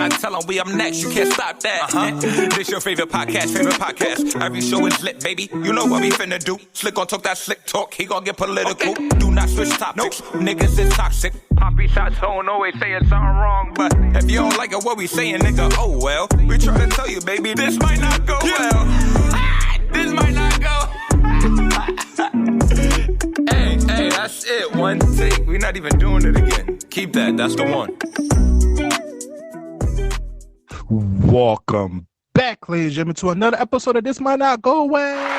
gotta tell them we up next. You can't stop that. This your favorite podcast. Every show is lit, baby. You know what we finna do. Slick gon' talk that slick talk. He gon' get political. Okay. Do not switch topics. Niggas is toxic. Poppy shots don't always saying something wrong, but if you don't like it, what we saying, nigga, oh well. We try to tell you, baby, this might not go well. This might not go. Hey, that's it. One take. We're not even doing it again. Keep that. That's the one. Welcome back, ladies and gentlemen, to another episode of This Might Not Go Well.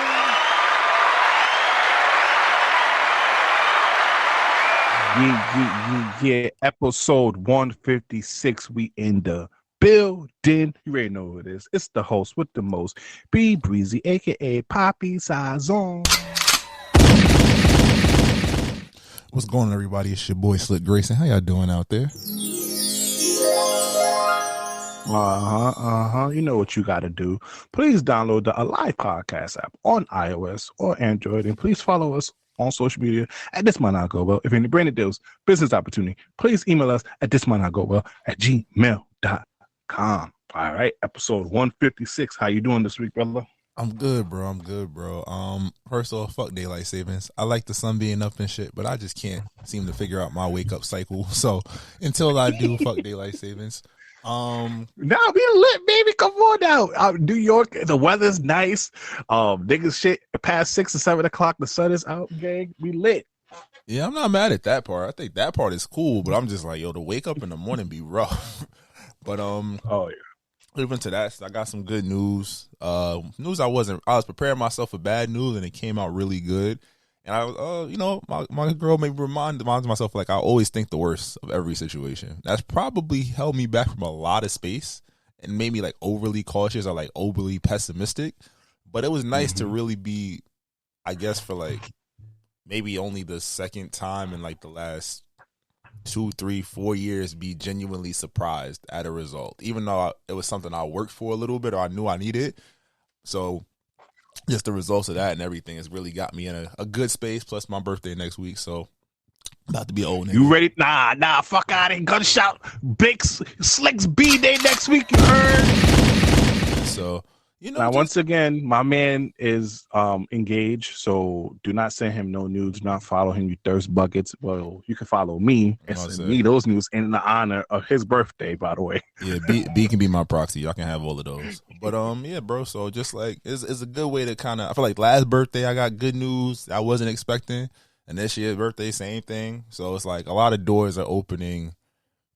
Yeah, episode 156. We in the building. You already know who it is. It's the host with the most, B Brezzy, aka Poppy Saison. What's going on, everybody? It's your boy Slick Grayson. How y'all doing out there? You know what you got to do. Please download the Alive Podcast app on iOS or Android, and please follow us on social media at This Might Not Go Well. If you're in the branded deals, business opportunity, please email us at thismightnotgowell@gmail.com. All right, episode 156. How you doing this week, brother? I'm good, bro. First of all, fuck daylight savings. I like the sun being up and shit, but I just can't seem to figure out my wake up cycle. So until I do, fuck daylight savings. Now we lit, baby. Come on now. New York, the weather's nice. Niggas shit past 6 or 7 o'clock. The sun is out, gang. We lit. Yeah, I'm not mad at that part. I think that part is cool, but I'm just like, yo, to wake up in the morning be rough. But oh yeah. Even to that, I got some good news. News I was preparing myself for bad news, and it came out really good. And I was, my girl made me remind myself, like, I always think the worst of every situation. That's probably held me back from a lot of space and made me like overly cautious or like overly pessimistic. But it was nice to really be, I guess, for like maybe only the second time in like the last 2, 3, 4 years, be genuinely surprised at a result, even though it was something I worked for a little bit or I knew I needed. So just the results of that and everything has really got me in a good space. Plus my birthday next week, so about to be old nigga. You ready? Nah, fuck out of here. Gunshot. Big Slick's B-Day next week, you heard? So, now, once again, my man is engaged, so do not send him no nudes. Do not follow him, you thirst buckets. Well, you can follow me and send me those news in the honor of his birthday, by the way. Yeah, B can be my proxy. Y'all can have all of those. But yeah, bro. So just like it's a good way to kind of. I feel like last birthday I got good news I wasn't expecting, and this year's birthday same thing. So it's like a lot of doors are opening,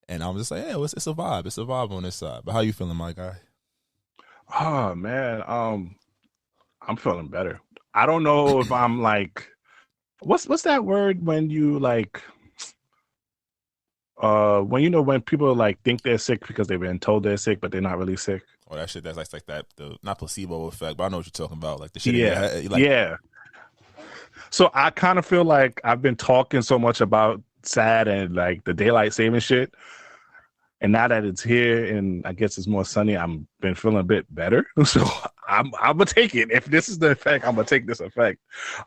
and I'm just like, yeah, it's a vibe. It's a vibe on this side. But how you feeling, my guy? Oh man, I'm feeling better. I don't know if I'm like, what's that word when you like, when people like think they're sick because they've been told they're sick but they're not really sick. Oh, that shit. That's like that. The not placebo effect, but I know what you're talking about. Like the shit. Yeah, like, yeah. So I kind of feel like I've been talking so much about SAD and like the daylight saving shit. And now that it's here and I guess it's more sunny, I've been feeling a bit better. So I'm gonna take it. If this is the effect, I'm gonna take this effect.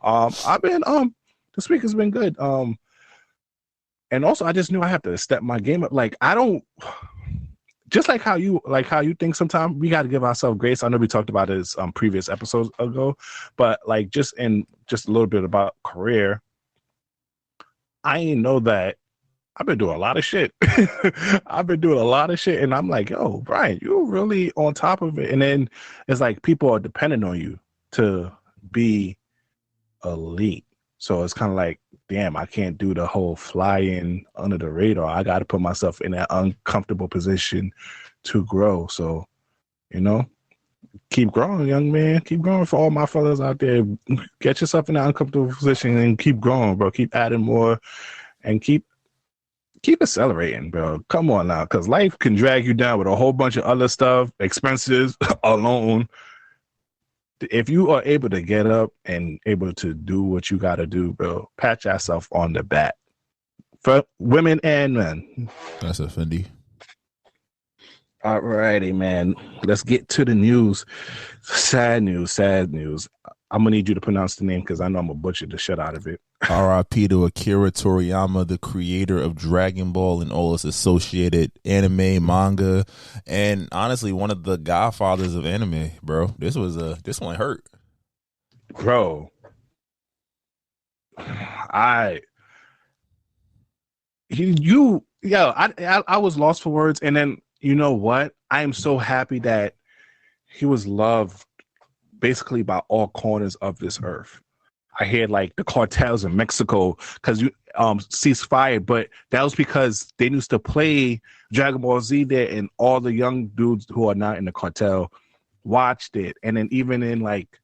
I've been this week has been good. And also I just knew I have to step my game up. Like I don't just like how you think sometimes we gotta give ourselves grace. I know we talked about this previous episodes ago, but like just a little bit about career. I ain't know that I've been doing a lot of shit. And I'm like, yo, Brian, you're really on top of it. And then it's like people are dependent on you to be elite. So it's kind of like, damn, I can't do the whole fly in under the radar. I got to put myself in that uncomfortable position to grow. So, keep growing, young man. Keep growing for all my fellas out there. Get yourself in that uncomfortable position and keep growing, bro. Keep adding more and keep accelerating, bro. Come on now, because life can drag you down with a whole bunch of other stuff, expenses alone. If you are able to get up and able to do what you got to do, bro, pat yourself on the back. For women and men. That's a Fendi. All righty, man. Let's get to the news. Sad news. I'm going to need you to pronounce the name because I know I'm going to butcher the shit out of it. R.I.P. to Akira Toriyama, the creator of Dragon Ball and all its associated anime, manga, and honestly, one of the godfathers of anime, bro. This one hurt. Bro. I was lost for words, and then you know what? I am so happy that he was loved basically by all corners of this earth. I hear like the cartels in Mexico because you ceasefire, but that was because they used to play Dragon Ball Z there, and all the young dudes who are not in the cartel watched it. And then even in like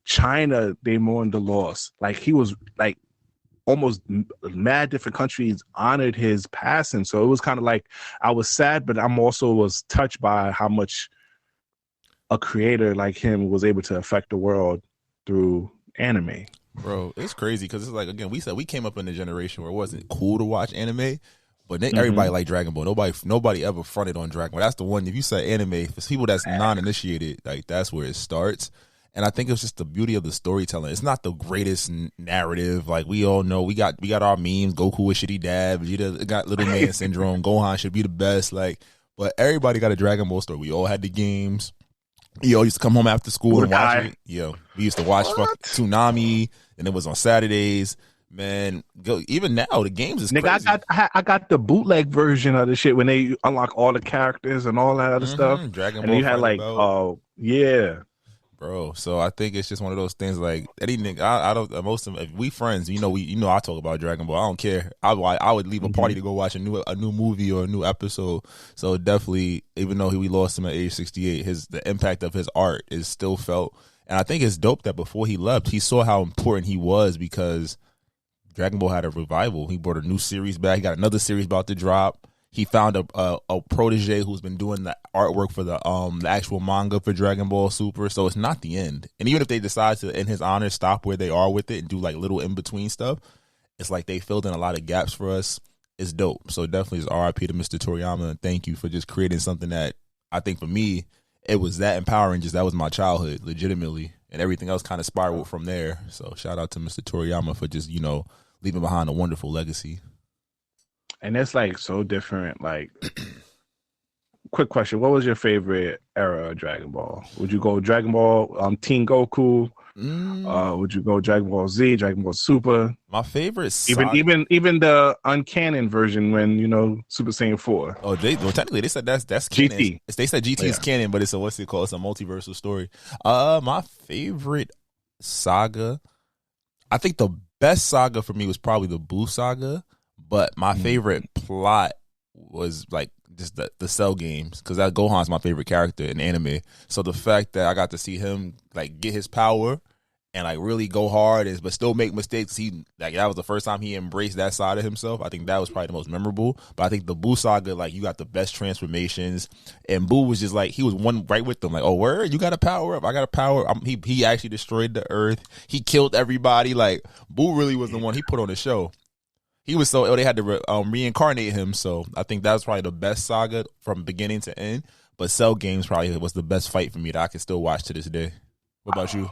China, they mourned the loss. Like he was like almost mad different countries honored his passing. So it was kind of like I was sad, but I'm also was touched by how much a creator like him was able to affect the world through anime. Bro, it's crazy because it's like, again, we said we came up in a generation where it wasn't cool to watch anime, but then everybody liked Dragon Ball. Nobody ever fronted on Dragon Ball. That's the one. If you say anime, for people that's non-initiated, like that's where it starts. And I think it's just the beauty of the storytelling. It's not the greatest narrative. Like we all know, we got our memes. Goku is shitty dad. Vegeta got little man syndrome. Gohan should be the best. Like, but everybody got a Dragon Ball story. We all had the games. We all used to come home after school and watch it. Yo, we used to watch fucking Toonami, and it was on Saturdays. Man, even now the games is crazy. I got the bootleg version of the shit when they unlock all the characters and all that other stuff. Dragon and Ball. You had like, yeah. Bro, so I think it's just one of those things. Like any nigga, I don't. Most of if we friends, I talk about Dragon Ball. I don't care. I would leave a party to go watch a new movie or a new episode. So definitely, even though we lost him at age 68, the impact of his art is still felt. And I think it's dope that before he left, he saw how important he was because Dragon Ball had a revival. He brought a new series back. He got another series about to drop. He found a protege who's been doing the artwork for the actual manga for Dragon Ball Super. So it's not the end. And even if they decide to, in his honor, stop where they are with it and do like little in between stuff, it's like they filled in a lot of gaps for us. It's dope. So definitely is RIP to Mr. Toriyama, and thank you for just creating something that I think for me it was that empowering. Just that was my childhood, legitimately, and everything else kind of spiraled from there. So shout out to Mr. Toriyama for just leaving behind a wonderful legacy. And it's like so different. Like, quick question: what was your favorite era of Dragon Ball? Would you go Dragon Ball Teen Goku? Would you go Dragon Ball Z, Dragon Ball Super? My favorite, even the uncanon version when Super Saiyan 4. Oh, technically they said that's canon. GT. They said GT is canon, but it's a what's it called? It's a multiversal story. My favorite saga, I think the best saga for me was probably the Buu saga. But my favorite plot was like just the Cell games because that Gohan's my favorite character in anime. So the fact that I got to see him like get his power and like really go hard but still make mistakes. That was the first time he embraced that side of himself. I think that was probably the most memorable. But I think the Buu saga, like you got the best transformations, and Buu was just like he was one right with them. Like, oh, word, you got a power up. I got a power. He actually destroyed the earth. He killed everybody. Like Buu really was the one he put on the show. He was they had to reincarnate him, so I think that was probably the best saga from beginning to end. But Cell Games probably was the best fight for me that I can still watch to this day. What about you?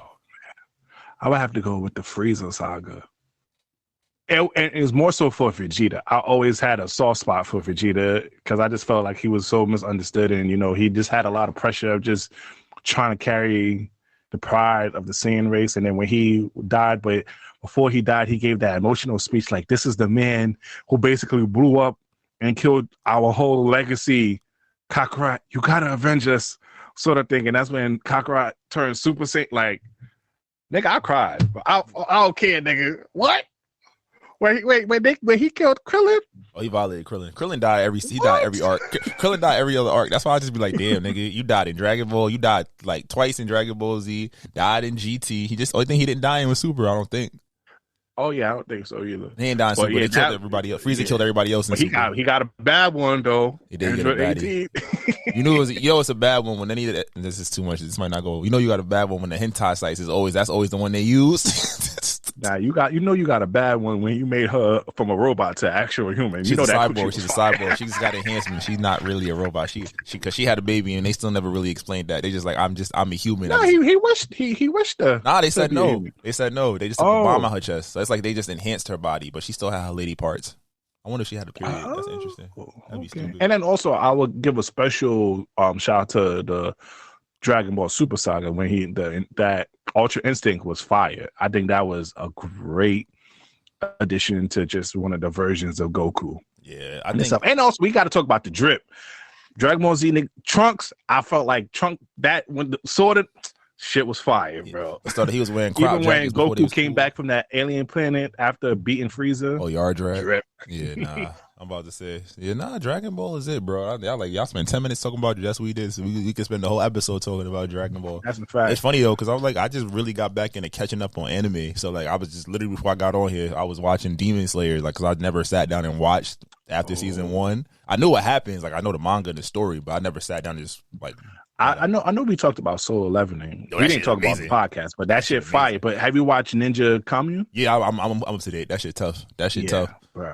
I would have to go with the Frieza saga. And it was more so for Vegeta. I always had a soft spot for Vegeta because I just felt like he was so misunderstood, and he just had a lot of pressure of just trying to carry the pride of the Saiyan race. And then when he died, but before he died, he gave that emotional speech like, this is the man who basically blew up and killed our whole legacy. Kakarot, you gotta avenge us, sort of thing. And that's when Kakarot turned Super Saiyan. Like, nigga, I cried. But I don't care, nigga. What? Wait, when he killed Krillin? Oh, he violated Krillin. Krillin died every arc. Krillin died every other arc. That's why I just be like, damn, nigga, you died in Dragon Ball. You died like twice in Dragon Ball Z. Died in GT. Only thing he didn't die in was Super, I don't think. Oh yeah, I don't think so either. He ain't dying Super. They killed everybody else. Frieza killed everybody else. He got a bad one though. He did get a baddie. It's a bad one when any of that. This is too much. This might not go. You got a bad one when the hentai sites that's always the one they use. Now you got a bad one when you made her from a robot to actual human. She's you know a that cyborg. She's a cyborg. She just got enhancement. She's not really a robot. She because she had a baby and they still never really explained that. They just like I'm a human. No, he wished her. Nah, they said no. Human. They said no. They just took a bomb out her chest. So it's like they just enhanced her body, but she still had her lady parts. I wonder if she had a period. That's interesting. That'd be stupid. And then also I would give a special shout out to the Dragon Ball Super Saga when that Ultra Instinct was fire. I think that was a great addition to just one of the versions of Goku. Yeah, and also we got to talk about the drip. Dragon Ball Z Trunks. I felt like that when the sorted shit was fire, bro. He was wearing even when Goku came back from that alien planet after beating Frieza. Oh, yard drag. Drip. Yeah, nah. I'm about to say, Dragon Ball is it, bro. Y'all spent 10 minutes talking about it. That's what we did. So we could spend the whole episode talking about Dragon Ball. That's a fact. It's funny though, because I just really got back into catching up on anime. So like, I was just literally before I got on here, I was watching Demon Slayer, like, because I never sat down and watched after season 1. I knew what happens, like I know the manga and the story, but I never sat down and just like. I know we talked about Solo Leveling. We didn't talk about the podcast, but that shit fire. But have you watched Ninja Commune? Yeah, I'm up to date. That shit tough. Tough, bro.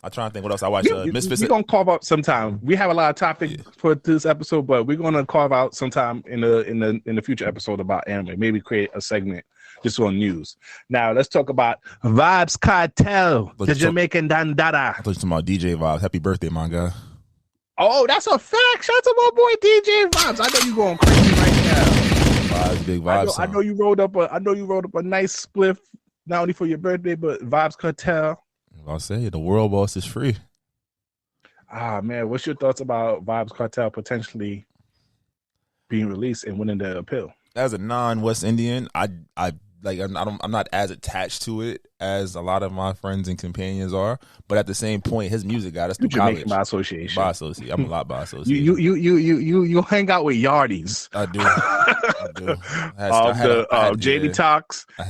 I'm trying to think what else I watched. Misfits. We're gonna carve out sometime. We have a lot of topics for this episode, but we're gonna carve out sometime in the future episode about anime. Maybe create a segment just on news. Now let's talk about Vibes Cartel, the Jamaican Dandada. I thought you were talking about DJ Vibes. Happy birthday, my guy. Oh, that's a fact. Shout out to my boy DJ Vibes. I know you going crazy right now. Vibes, big vibes. I know you rolled up a nice spliff, not only for your birthday, but Vibes Cartel. I'll say the world boss is free. Ah man, what's your thoughts about Vibes Cartel potentially being released and winning the appeal? As a non-West Indian, I'm not as attached to it as a lot of my friends and companions are, but at the same point, his music got us through college. By association. By association. I'm a lot by association. You hang out with yardies. I do. JD Talks. I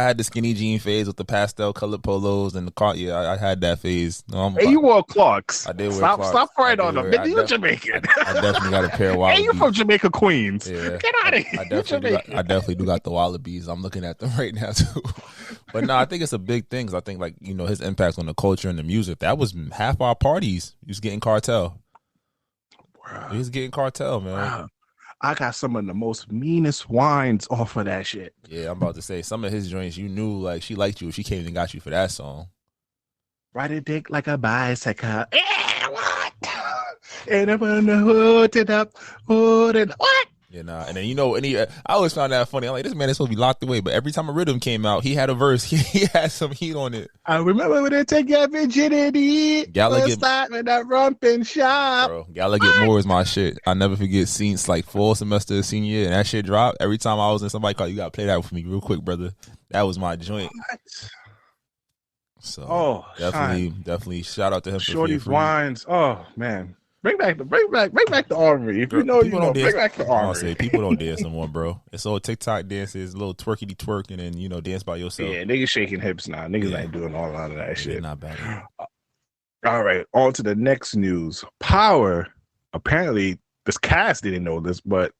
had the skinny jean phase with the pastel colored polos and the car. Yeah, I had that phase. You wore Clarks. I did wear Clarks. Stop right on them. You Jamaican. I definitely got a pair of wallabies. Hey, you from Jamaica, Queens. Yeah. Get out of here. I definitely do got the wallabies. I'm looking at them right now too. But no, I think it's a big thing. Cause I think his impact on the culture and the music. That was half our parties. He was getting Cartel. Wow. He was getting Cartel, man. Wow. I got some of the most meanest wines off of that shit. Yeah, I'm about to say some of his joints. You knew like she liked you if she came and got you for that song. Ride a dick like a bicycle. Yeah, what? And I'm gonna hold it up, what? Yeah, nah. And then I always found that funny. I'm like, this man is supposed to be locked away, but every time a rhythm came out, he had a verse. He had some heat on it. I remember when they take your virginity. Gala get with that rumpin' shop. Bro, Gala Get More is my shit. I never forget scenes like fall semester of senior year, and that shit dropped. Every time I was in, somebody called, you gotta play that for me real quick, brother. That was my joint. What? So definitely shout out to him. Shorty's wines. Oh man. Bring back the armory. If you know, bring back the armory. I'll say people don't dance no more, bro. It's all TikTok dances, little twerkity twerk, and then dance by yourself. Yeah, niggas shaking hips now. Niggas ain't doing all of that shit. Not bad. All right, on to the next news. Power. Apparently, this cast didn't know this, but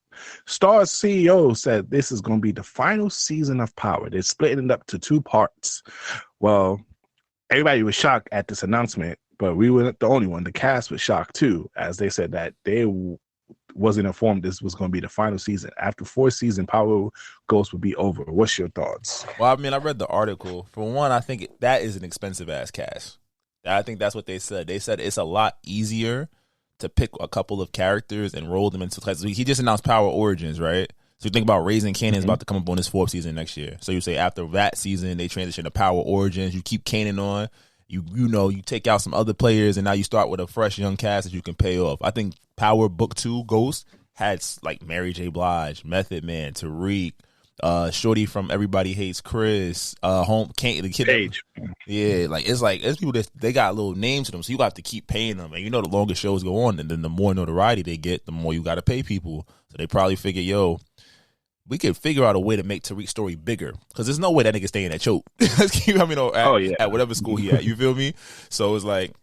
Star's CEO said this is going to be the final season of Power. They're splitting it up to 2 parts. Well, everybody was shocked at this announcement. But we weren't the only one. The cast was shocked too, as they said that they wasn't informed this was going to be the final season. After 4th season, Power Ghost would be over. What's your thoughts? Well, I mean, I read the article. For one, I think that is an expensive ass cast. I think that's what they said. They said it's a lot easier to pick a couple of characters and roll them into. He just announced Power Origins, right? So you think about Raising Kanan's about to come up on his 4th season next year. So you say after that season, they transition to Power Origins. You keep Kanan on. You take out some other players, and now you start with a fresh young cast that you can pay off. I think Power Book 2 Ghost had like Mary J. Blige, Method Man, Tariq, Shorty from Everybody Hates Chris, the kid. Page. Yeah, it's people that they got little names to them, so you have to keep paying them. And the longer shows go on, and then the more notoriety they get, the more you got to pay people. So they probably figure, we could figure out a way to make Tariq's story bigger, because there's no way that nigga staying at Choke. At whatever school he at. You feel me? So it's like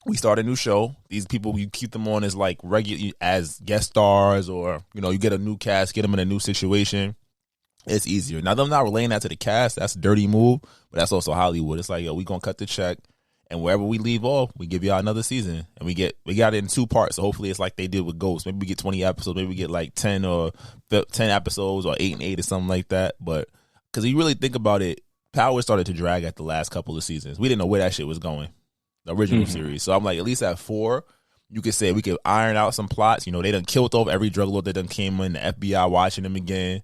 we start a new show. These people, you keep them on as like regular as guest stars, or you get a new cast, get them in a new situation. It's easier. Now, them not relaying that to the cast, that's a dirty move, but that's also Hollywood. It's like, yo, we gonna cut the check, and wherever we leave off, we give y'all another season, and we got it in 2 parts. So hopefully, it's like they did with Ghost. Maybe we get 20 episodes. Maybe we get like 10 episodes, or 8 and 8 or something like that. But because you really think about it, Power started to drag at the last couple of seasons. We didn't know where that shit was going, the original series. So I'm like, at least at 4, you could say we could iron out some plots. You know, they done killed off every drug lord that done came in. The FBI watching them again.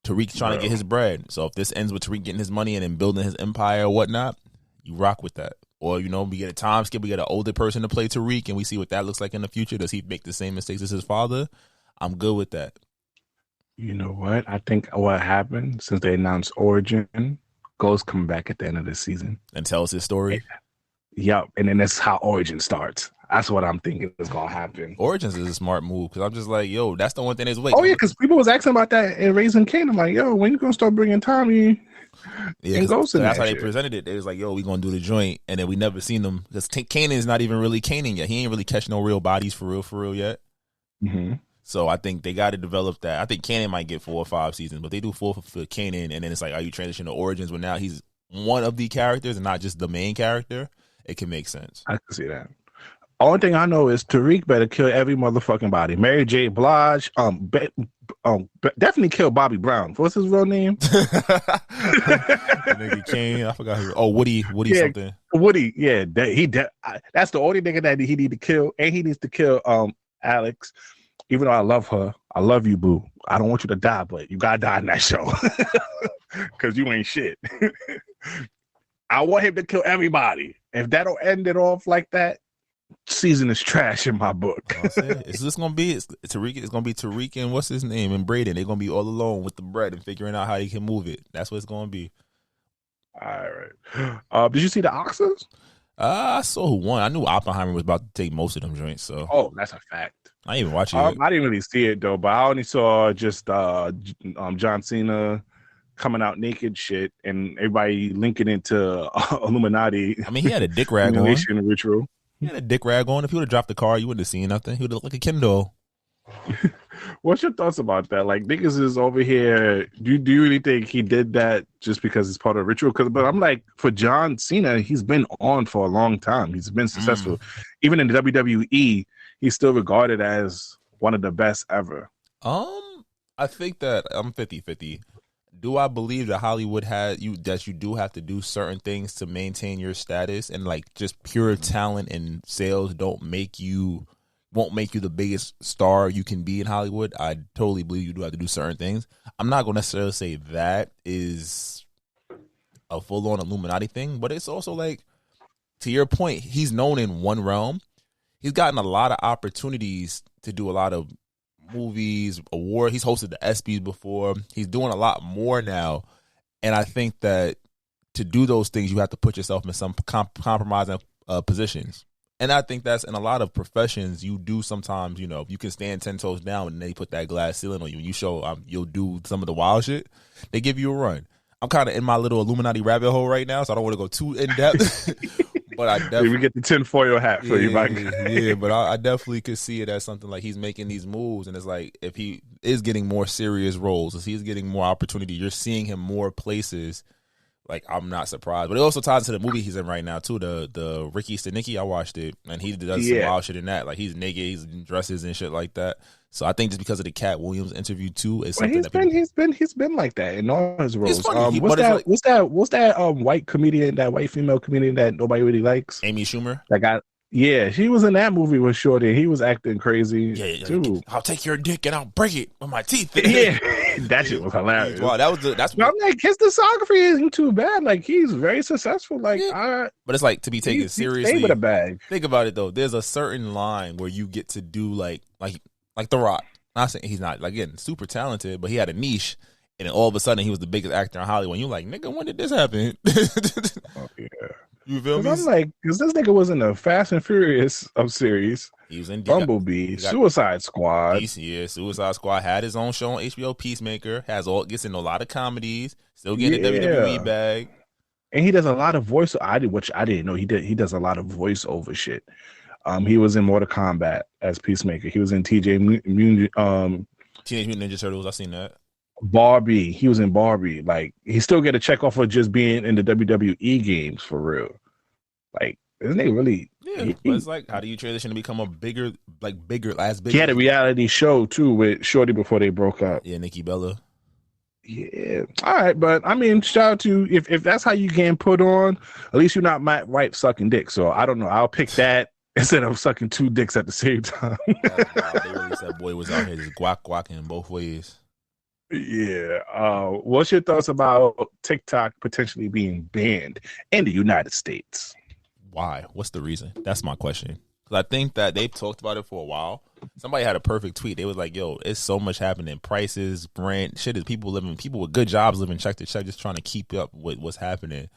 Tariq trying to get his bread. So if this ends with Tariq getting his money and then building his empire or whatnot, you rock with that. Or, you know, we get a time skip, we get an older person to play Tariq, and we see what that looks like in the future. Does he make the same mistakes as his father? I'm good with that. You know what? I think what happened since they announced Origin, Ghost come back at the end of the season. And tell us his story? Yep. And then that's how Origin starts. That's what I'm thinking is going to happen. Origins is a smart move because I'm just like, yo, that's the one thing that's wait. Oh, yeah, because people was asking about that in Raising Cain. I'm like, yo, when you going to start bringing Tommy and Ghost in that's that how shit? they presented it. They was like, yo, we going to do the joint. And then we never seen them because Kanan is not even really Kanan yet. He ain't really catch no real bodies for real yet. Mm-hmm. So I think they got to develop that. I think Kanan might get 4 or 5 seasons, but they do 4 for Kanan. And then it's like, are you transition to Origins when now he's one of the characters and not just the main character? It can make sense. I can see that. Only thing I know is Tariq better kill every motherfucking body. Mary J. Blige, definitely kill Bobby Brown. What's his real name? Nigga Kane, I forgot who. Oh, Woody something. Woody, yeah, that's the only nigga that he need to kill, and he needs to kill Alex. Even though I love her, I love you, boo. I don't want you to die, but you gotta die in that show because you ain't shit. I want him to kill everybody. If that'll end it off like that, season is trash in my book. It's just gonna be Tariq. It's gonna be Tariq and what's his name and Braden. They're gonna be all alone with the bread and figuring out how they can move it. That's what it's gonna be. All right. Did you see the Oscars? I saw who won. I knew Oppenheimer was about to take most of them joints. So that's a fact. I didn't even watch it. I didn't really see it though, but I only saw just John Cena coming out naked shit and everybody linking into Illuminati. I mean, he had a dick rag on. Ritual. He had a dick rag on. If he would have dropped the car, you wouldn't have seen nothing. He would have looked like a Kindle. What's your thoughts about that? Like, niggas is over here. Do you really think he did that just because it's part of the ritual? But I'm like, for John Cena, he's been on for a long time. He's been successful. Even in the WWE, he's still regarded as one of the best ever. I think that I'm 50-50. Do I believe that Hollywood that you do have to do certain things to maintain your status, and like just pure talent and sales won't make you the biggest star you can be in Hollywood? I totally believe you do have to do certain things. I'm not going to necessarily say that is a full-on Illuminati thing, but it's also like, to your point, he's known in one realm. He's gotten a lot of opportunities to do a lot of movies, award. He's hosted the ESPYs before. He's doing a lot more now, and I think that to do those things, you have to put yourself in some compromising positions. And I think that's in a lot of professions. You do sometimes, you know, you can stand 10 toes down, and they put that glass ceiling on you. And you show you'll do some of the wild shit. They give you a run. I'm kind of in my little Illuminati rabbit hole right now, so I don't want to go too in depth. But I definitely we get the tinfoil hat for you, Mike. Yeah, but I definitely could see it as something like he's making these moves, and it's like if he is getting more serious roles, if he's getting more opportunity, you're seeing him more places. Like, I'm not surprised, but it also ties into the movie he's in right now too. The Ricky Stenicki, I watched it, and he does some wild shit in that. Like, he's naked, he's in dresses and shit like that. So I think just because of the Cat Williams interview too, is something he's been like that in all his roles. What's that white comedian, that white female comedian that nobody really likes? Amy Schumer. That guy. Yeah, she was in that movie with Shorty. He was acting crazy too. I'll take your dick and I'll break it with my teeth. Yeah, that shit was hilarious. Wow, that's. I'm like, his discography isn't too bad. Like, he's very successful. Like, but it's like, to be taken seriously. With a bag. Think about it though. There's a certain line where you get to do like The Rock. I'm not saying he's not, like, again, super talented, but he had a niche, and then all of a sudden he was the biggest actor in Hollywood. And you're like, nigga, when did this happen? Oh, yeah. You feel me? I'm like, because this nigga was in the Fast and Furious series. He was in Bumblebee, Suicide Squad. Suicide Squad had his own show on HBO, Peacemaker. Gets into a lot of comedies. Still getting a WWE bag. And he does a lot of voice. Which I didn't know he did. He does a lot of voiceover shit. He was in Mortal Kombat as Peacemaker. He was in Teenage Mutant Ninja Turtles. I seen that. Barbie. He was in Barbie. Like, he still get a check off for just being in the WWE games for real. Like, isn't he really? Yeah, but it's like, how do you transition to become a bigger? He had a reality show too with Shorty before they broke up. Yeah, Nikki Bella. Yeah, all right, but I mean, shout out to if that's how you can put on. At least you're not Matt White sucking dick. So I don't know. I'll pick that instead of sucking two dicks at the same time. Oh, wow, they really said boy was out here just guacking both ways. Yeah. What's your thoughts about TikTok potentially being banned in the United States? Why? What's the reason? That's my question. Because I think that they've talked about it for a while. Somebody had a perfect tweet. They was like, yo, it's so much happening. Prices, rent, shit is people with good jobs living check to check, just trying to keep up with what's happening.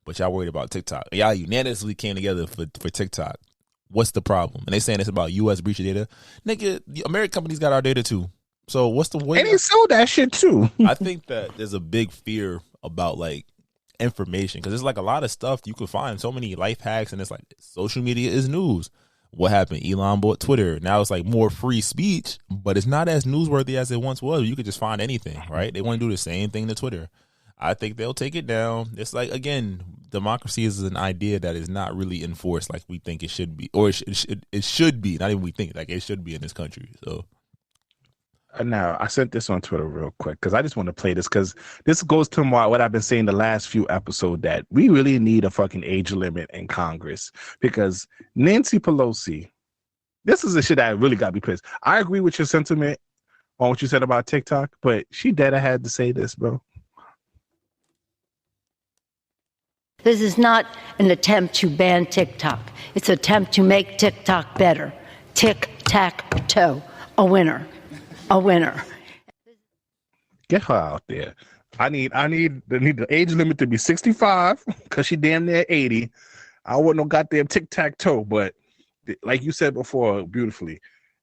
But y'all worried about TikTok. Y'all unanimously came together for TikTok. What's the problem? And they saying it's about U.S. breach of data. Nigga, the American companies got our data too. So what's the way? And he sold that shit too. I think that there's a big fear about like information because there's like a lot of stuff you can find, so many life hacks, and it's like social media is news. What happened? Elon bought Twitter. Now it's like more free speech, but it's not as newsworthy as it once was. You could just find anything, right? They want to do the same thing to Twitter. I think they'll take it down. It's like, again, democracy is an idea that is not really enforced like we think it should be, or it should be. Not even we think, like it should be in this country. So. Now, I sent this on Twitter real quick because I just want to play this because this goes to what I've been saying the last few episodes, that we really need a fucking age limit in Congress because Nancy Pelosi, this is the shit that really got me pissed. I agree with your sentiment on what you said about TikTok, but she dead had to say this, bro. This is not an attempt to ban TikTok. It's an attempt to make TikTok better. Tic-tac-toe, a winner. A winner. Get her out there. I need the age limit to be 65 because she damn near 80. I want no goddamn tic-tac-toe, but like you said before beautifully,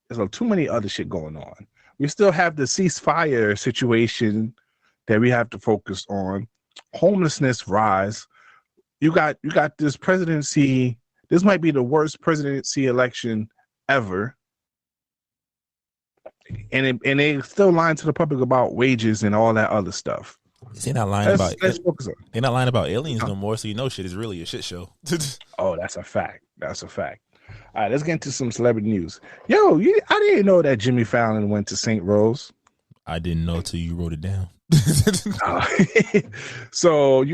there's like too many other shit going on. We still have the ceasefire situation that we have to focus on. Homelessness rise. You got this presidency. This might be the worst presidency election ever. And they still lying to the public about wages and all that other stuff. They're not lying let's focus on. They're not lying about aliens no more, so you know shit is really a shit show. Oh, that's a fact. That's a fact. All right, let's get into some celebrity news. Yo, I didn't know that Jimmy Fallon went to St. Rose. I didn't know till you wrote it down. So,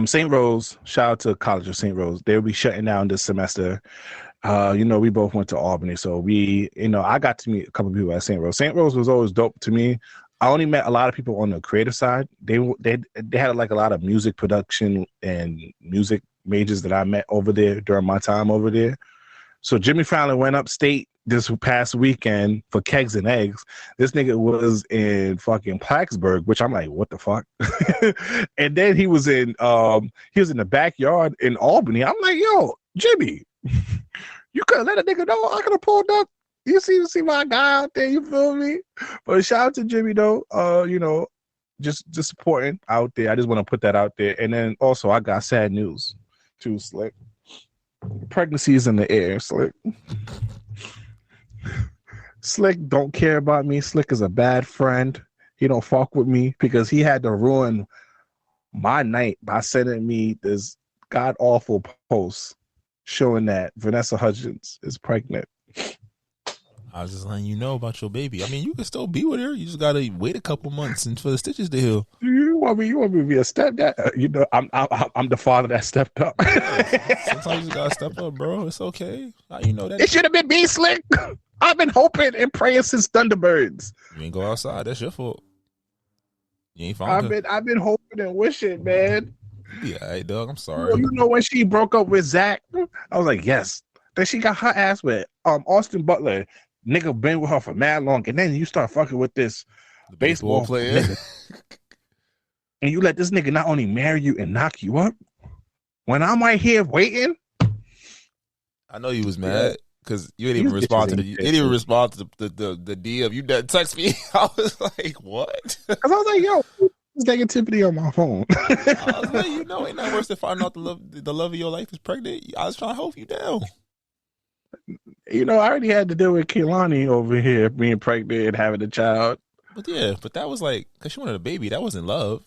St. Rose, shout out to College of St. Rose. They'll be shutting down this semester. We both went to Albany, so I got to meet a couple of people at St. Rose. St. Rose was always dope to me. I only met a lot of people on the creative side. They had like a lot of music production and music majors that I met over there during my time over there. So Jimmy Fallon went upstate this past weekend for Kegs and Eggs. This nigga was in fucking Plattsburgh, which I'm like, what the fuck? And then he was in the backyard in Albany. I'm like, yo, Jimmy, you could have let a nigga know. I could have pulled up. You see my guy out there. You feel me? But shout out to Jimmy though. Just supporting out there. I just want to put that out there. And then also I got sad news too, Slick. Pregnancy is in the air, Slick. Slick don't care about me. Slick is a bad friend. He don't fuck with me because he had to ruin my night by sending me this god awful post showing that Vanessa Hudgens is pregnant. I was just letting you know about your baby. I mean, you can still be with her. You just gotta wait a couple months and for the stitches to heal. You want me to be a stepdad? I'm the father that stepped up. Sometimes you gotta step up, bro. It's okay. You know that. It should have been me, Slick. I've been hoping and praying since Thunderbirds. You ain't go outside. That's your fault. You ain't found her. I've been hoping and wishing, man. Yeah, hey, dog. I'm sorry. When she broke up with Zach, I was like, yes. Then she got her ass with Austin Butler. Nigga been with her for mad long, and then you start fucking with this baseball player, and you let this nigga not only marry you and knock you up. When I'm right here waiting, I know you was mad because you didn't even respond to the DM. You didn't text me. I was like, what? Because I was like, yo, there's negativity on my phone. I was like, ain't nothing worse than finding out the love of your life is pregnant. I was trying to help you down. I already had to deal with Kehlani over here being pregnant and having a child. But that was like because she wanted a baby. That wasn't love.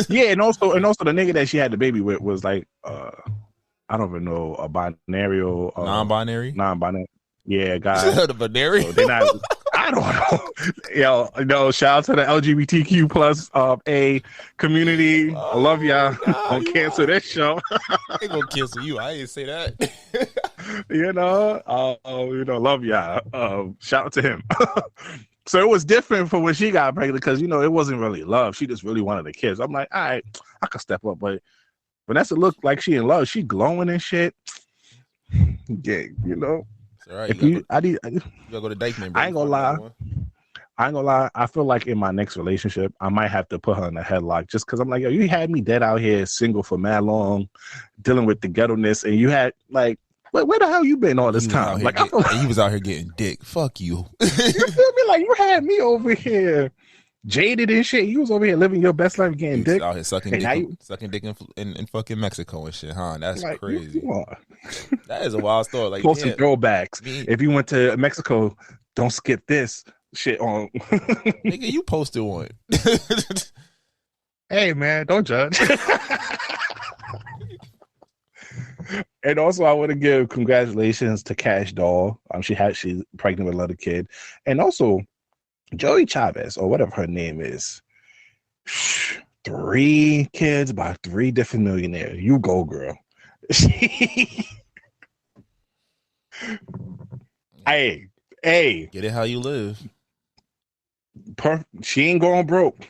Yeah, and also the nigga that she had the baby with was like I don't even know, a binary non-binary. Yeah, guy. The binary. So they're not. I don't know. Yo, shout out to the LGBTQ plus a community. I love y'all. Don't cancel this show. They gonna cancel you. I didn't say that. Love y'all. Shout out to him. So it was different for when she got pregnant because it wasn't really love. She just really wanted the kids. I'm like, all right, I could step up, but Vanessa looked like she in love. She glowing and shit. Yeah, All right, you gotta go to Dykeman. I ain't gonna lie. I feel like in my next relationship, I might have to put her in a headlock just because I'm like, yo, you had me dead out here single for mad long, dealing with the ghetto-ness, and you had like, where the hell you been all this time? Like, he was out here getting dick. Fuck you. You feel me? Like you had me over here jaded and shit. You was over here living your best life getting dick. Out here sucking dick in fucking Mexico and shit, huh? That's like, crazy. That is a wild story. Like posting throwbacks. If you went to Mexico, don't skip this shit on. Nigga, you posted one. Hey man, don't judge. And also, I want to give congratulations to Cash Doll. She's pregnant with another kid, and also Joey Chavez or whatever her name is. 3 kids by 3 different millionaires. You go, girl. Hey, get it how you live. She ain't going broke.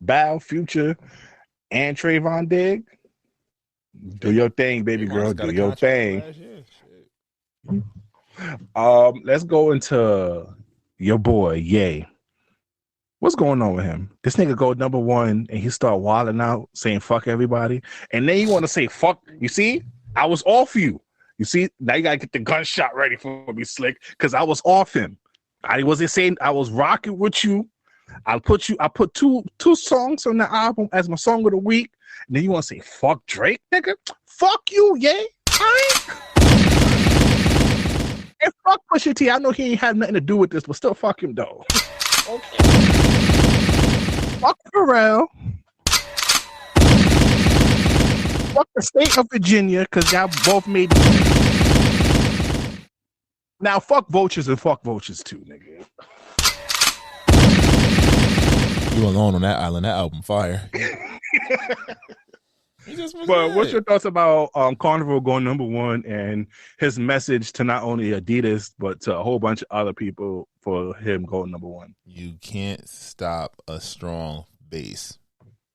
Bow, Future, and Trayvon Digg. Do your thing, baby girl. Do your thing. Let's go into your boy, Ye. What's going on with him? This nigga go number 1 and he start wilding out, saying fuck everybody. And then you want to say fuck. You see? I was off you. You see? Now you got to get the gunshot ready for me, Slick, because I was off him. I wasn't saying I was rocking with you. I put two songs on the album as my song of the week. And then you want to say fuck Drake, nigga? Fuck you, Ye. And fuck Pusha T. I know he ain't had nothing to do with this, but still fuck him though. Okay. Fuck Pharrell. Fuck the state of Virginia, because y'all both made. Now fuck vultures and fuck vultures too, nigga. You alone on that island. That album fire. But what's your thoughts about Carnival going number 1 and his message to not only Adidas but to a whole bunch of other people for him going number 1? You can't stop a strong bass.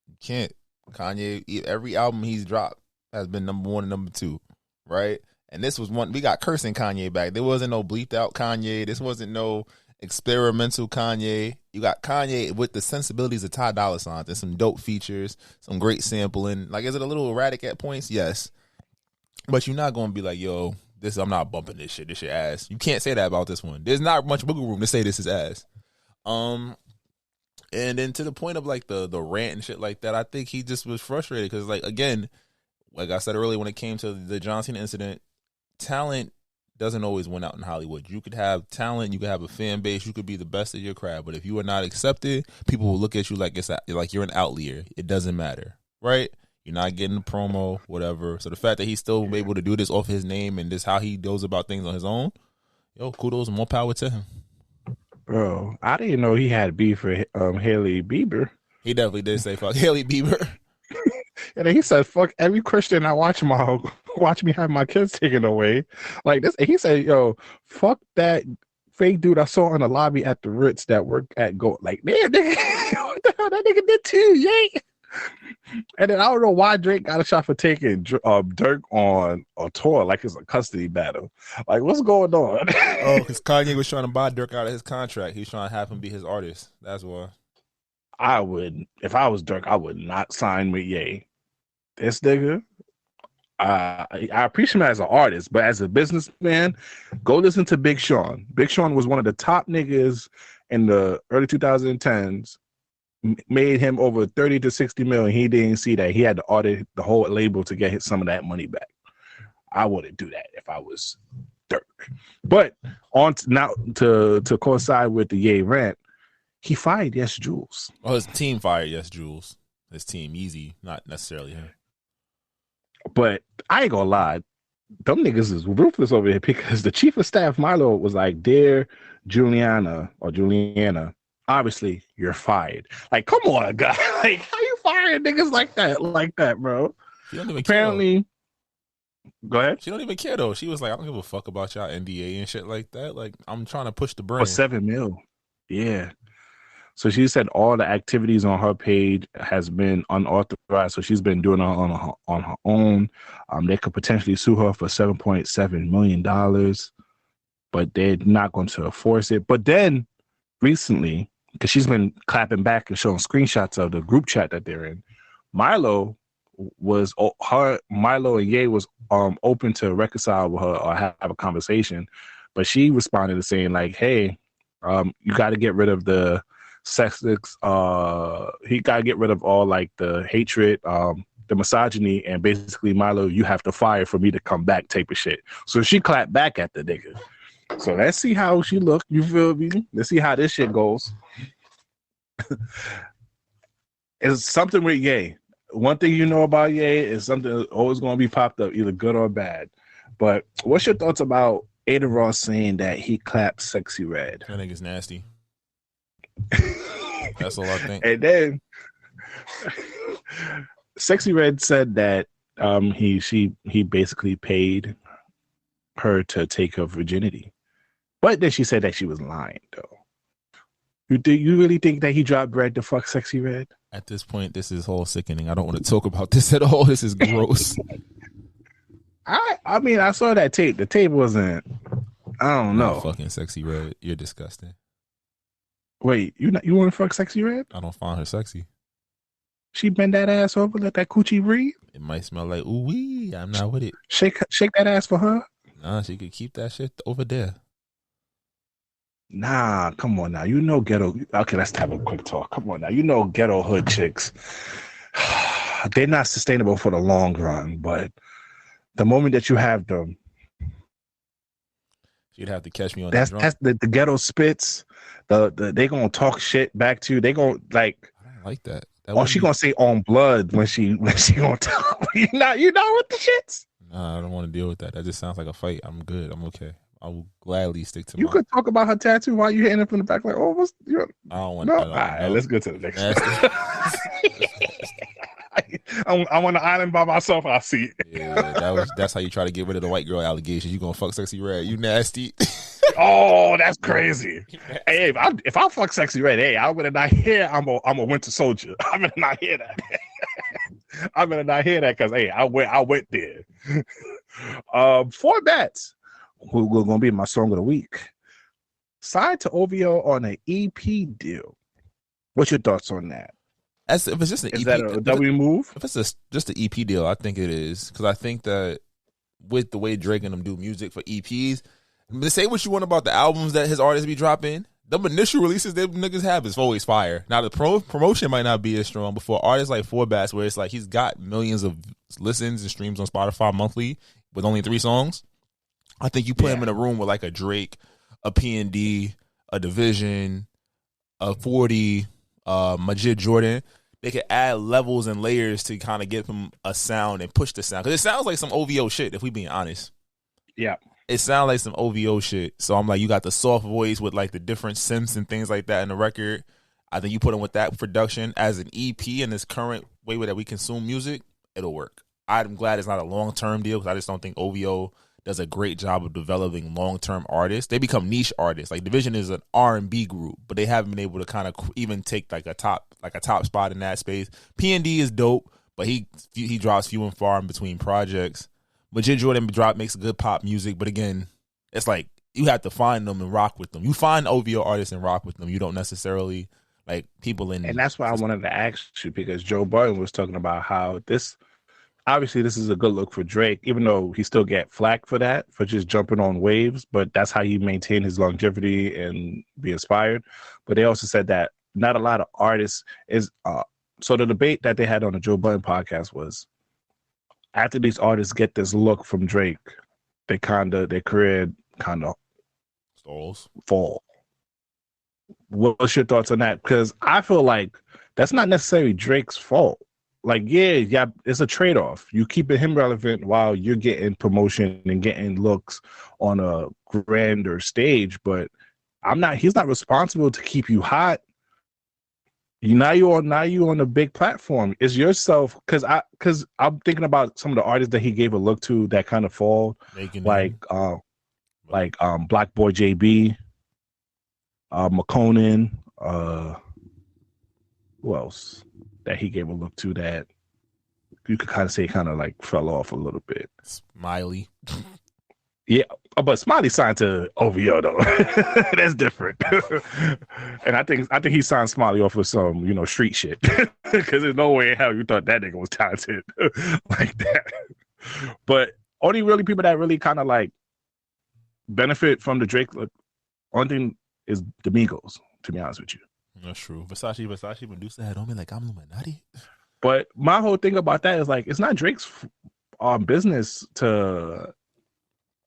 You can't. Kanye, every album he's dropped has been number 1 and number 2, right? And this was one. We got cursing Kanye back. There wasn't no bleeped out Kanye. This wasn't no experimental Kanye. You got Kanye with the sensibilities of Ty Dolla $ign and some dope features, some great sampling. Like, is it a little erratic at points? Yes. But you're not going to be like, yo, I'm not bumping this shit. This shit ass. You can't say that about this one. There's not much wiggle room to say this is ass. And then to the point of like the rant and shit like that, I think he just was frustrated because, like, again, like I said earlier, when it came to the John Cena incident, talent doesn't always win out in Hollywood. You could have talent, you could have a fan base, you could be the best of your craft, but if you are not accepted, people will look at you like like you're an outlier. It doesn't matter, right? You're not getting the promo, whatever. So the fact that he's still able to do this off his name and this how he goes about things on his own, yo, kudos and more power to him. Bro, I didn't know he had beef for Hailey Bieber. He definitely did say fuck Hailey Bieber. And then he said, fuck every Christian I watch me have my kids taken away. Like this. And he said, yo, fuck that fake dude I saw in the lobby at the Ritz that worked at Go. Like, man, nigga, what the hell that nigga did too, yeah. And then I don't know why Drake got a shot for taking Dirk on a tour like it's a custody battle. Like, what's going on? Oh, because Kanye was trying to buy Dirk out of his contract. He was trying to have him be his artist. That's why. If I was Dirk, I would not sign with Ye. This nigga, I appreciate him as an artist, but as a businessman, go listen to Big Sean. Big Sean was one of the top niggas in the early 2010s. Made him over 30 to 60 million. He didn't see that. He had to audit the whole label to get some of that money back. I wouldn't do that if I was Dirk. But on now to coincide with the Ye rant, He fired Yes Jules. Oh, his team fired Yes Jules. His team, Easy, not necessarily him. But I ain't gonna lie, them niggas is ruthless over here because the chief of staff, Milo, was like, "Dear Juliana, obviously you're fired." Like, come on, guy. Like, how you firing niggas like that, bro? She don't even Apparently, go ahead. She don't even care though. She was like, I don't give a fuck about y'all NDA and shit like that. Like, I'm trying to push the brand. For $7 million. Yeah. So she said all the activities on her page has been unauthorized. So she's been doing it on her own. They could potentially sue her for $7.7 million, but they're not going to enforce it. But then recently, because she's been clapping back and showing screenshots of the group chat that they're in, Milo and Ye was open to reconcile with her or have a conversation, but she responded to saying like, "Hey, you got to get rid of the sexist. He got to get rid of all like the hatred, the misogyny, and basically, Milo, you have to fire for me to come back," type of shit. So she clapped back at the nigga. So let's see how she look. You feel me? Let's see how this shit goes. It's something with Ye. One thing you know about Ye is something that's always going to be popped up, either good or bad. But what's your thoughts about Ada Ross saying that he clapped Sexy Red? That nigga's nasty. That's all I think. And then Sexy Red said that he basically paid her to take her virginity. But then she said that she was lying, though. You really think that he dropped bread to fuck Sexy Red? At this point, this is whole sickening. I don't want to talk about this at all. This is gross. I mean, I saw that tape. The tape wasn't. I don't know. Fucking Sexy Red, you're disgusting. Wait, you want to fuck Sexy Red? I don't find her sexy. She bend that ass over, let that coochie breathe. It might smell like ooh wee. I'm not with it. Shake that ass for her. Nah, she could keep that shit over there. Nah, come on now. You know ghetto. Okay, let's have a quick talk. Come on now. You know ghetto hood chicks. They're not sustainable for the long run, but the moment that you have them, you'd have to catch me on that's the ghetto spits. They gonna talk shit back to you. They gonna like. I don't like that. She gonna say on blood when she gonna talk. You know what the shits. Nah, I don't want to deal with that. That just sounds like a fight. I'm good. I'm okay. I will gladly stick to. You could talk about her tattoo while you hitting it from the back, like, oh, what's you? I don't want. No, all right, let's go to the next. I'm on the island by myself. I see it. Yeah, that's how you try to get rid of the white girl allegations. You gonna fuck Sexy Red? You nasty. Oh, that's crazy. Hey, if I fuck Sexy Red, hey, I'm gonna not hear I'm a Winter Soldier. I'm gonna not hear that. I'm gonna not hear that because hey, I went there. For bets. Who gonna be my song of the week? Signed to OVO on an EP deal. What's your thoughts on that? If it's just an EP, is that a W move? If it's just an EP deal, I think it is, because I think that with the way Drake and them do music for EPs, say what you want about the albums that his artists be dropping, them initial releases them niggas have is always fire. Now the promotion might not be as strong, but for artists like Forbats, where it's like he's got millions of listens and streams on Spotify monthly with only 3 songs, I think you put him in a room with like a Drake, a P&D, a Division, a 40, Majid Jordan. They could add levels and layers to kind of give him a sound and push the sound. Because it sounds like some OVO shit, if we being honest. Yeah. It sounds like some OVO shit. So I'm like, you got the soft voice with like the different synths and things like that in the record. I think you put him with that production as an EP in this current way that we consume music, it'll work. I'm glad it's not a long-term deal because I just don't think OVO does a great job of developing long-term artists. They become niche artists. Like Division is an R&B group, but they haven't been able to kind of even take like a top spot in that space. P&D is dope, but he drops few and far in between projects. Majid Jordan makes good pop music, but again, it's like you have to find them and rock with them. You find OVO artists and rock with them. You don't necessarily like people in. And that's why I wanted to ask you, because Joe Budden was talking about how this is a good look for Drake, even though he still get flack for that, for just jumping on waves, but that's how he maintained his longevity and be inspired. But they also said that not a lot of artists is, so the debate that they had on the Joe Budden podcast was, after these artists get this look from Drake, their career kind of stalls, fall. what's your thoughts on that? Because I feel like that's not necessarily Drake's fault. Like, yeah, it's a trade-off. You keeping him relevant while you're getting promotion and getting looks on a grander stage, but he's not responsible to keep you hot. Now you on a big platform. It's yourself, because I'm thinking about some of the artists that he gave a look to that kind of fall, like Black Boy JB, McConan, who else that he gave a look to that you could kind of say kind of like fell off a little bit. Smiley. Yeah, but Smiley signed to OVO though. That's different. And I think he signed Smiley off with some, street shit. Because there's no way in hell you thought that nigga was talented like that. But only really people that really kind of like benefit from the Drake look, only thing is the Migos, to be honest with you. That's true. Versace Medusa had on me like I'm Illuminati. But my whole thing about that is like, it's not Drake's business to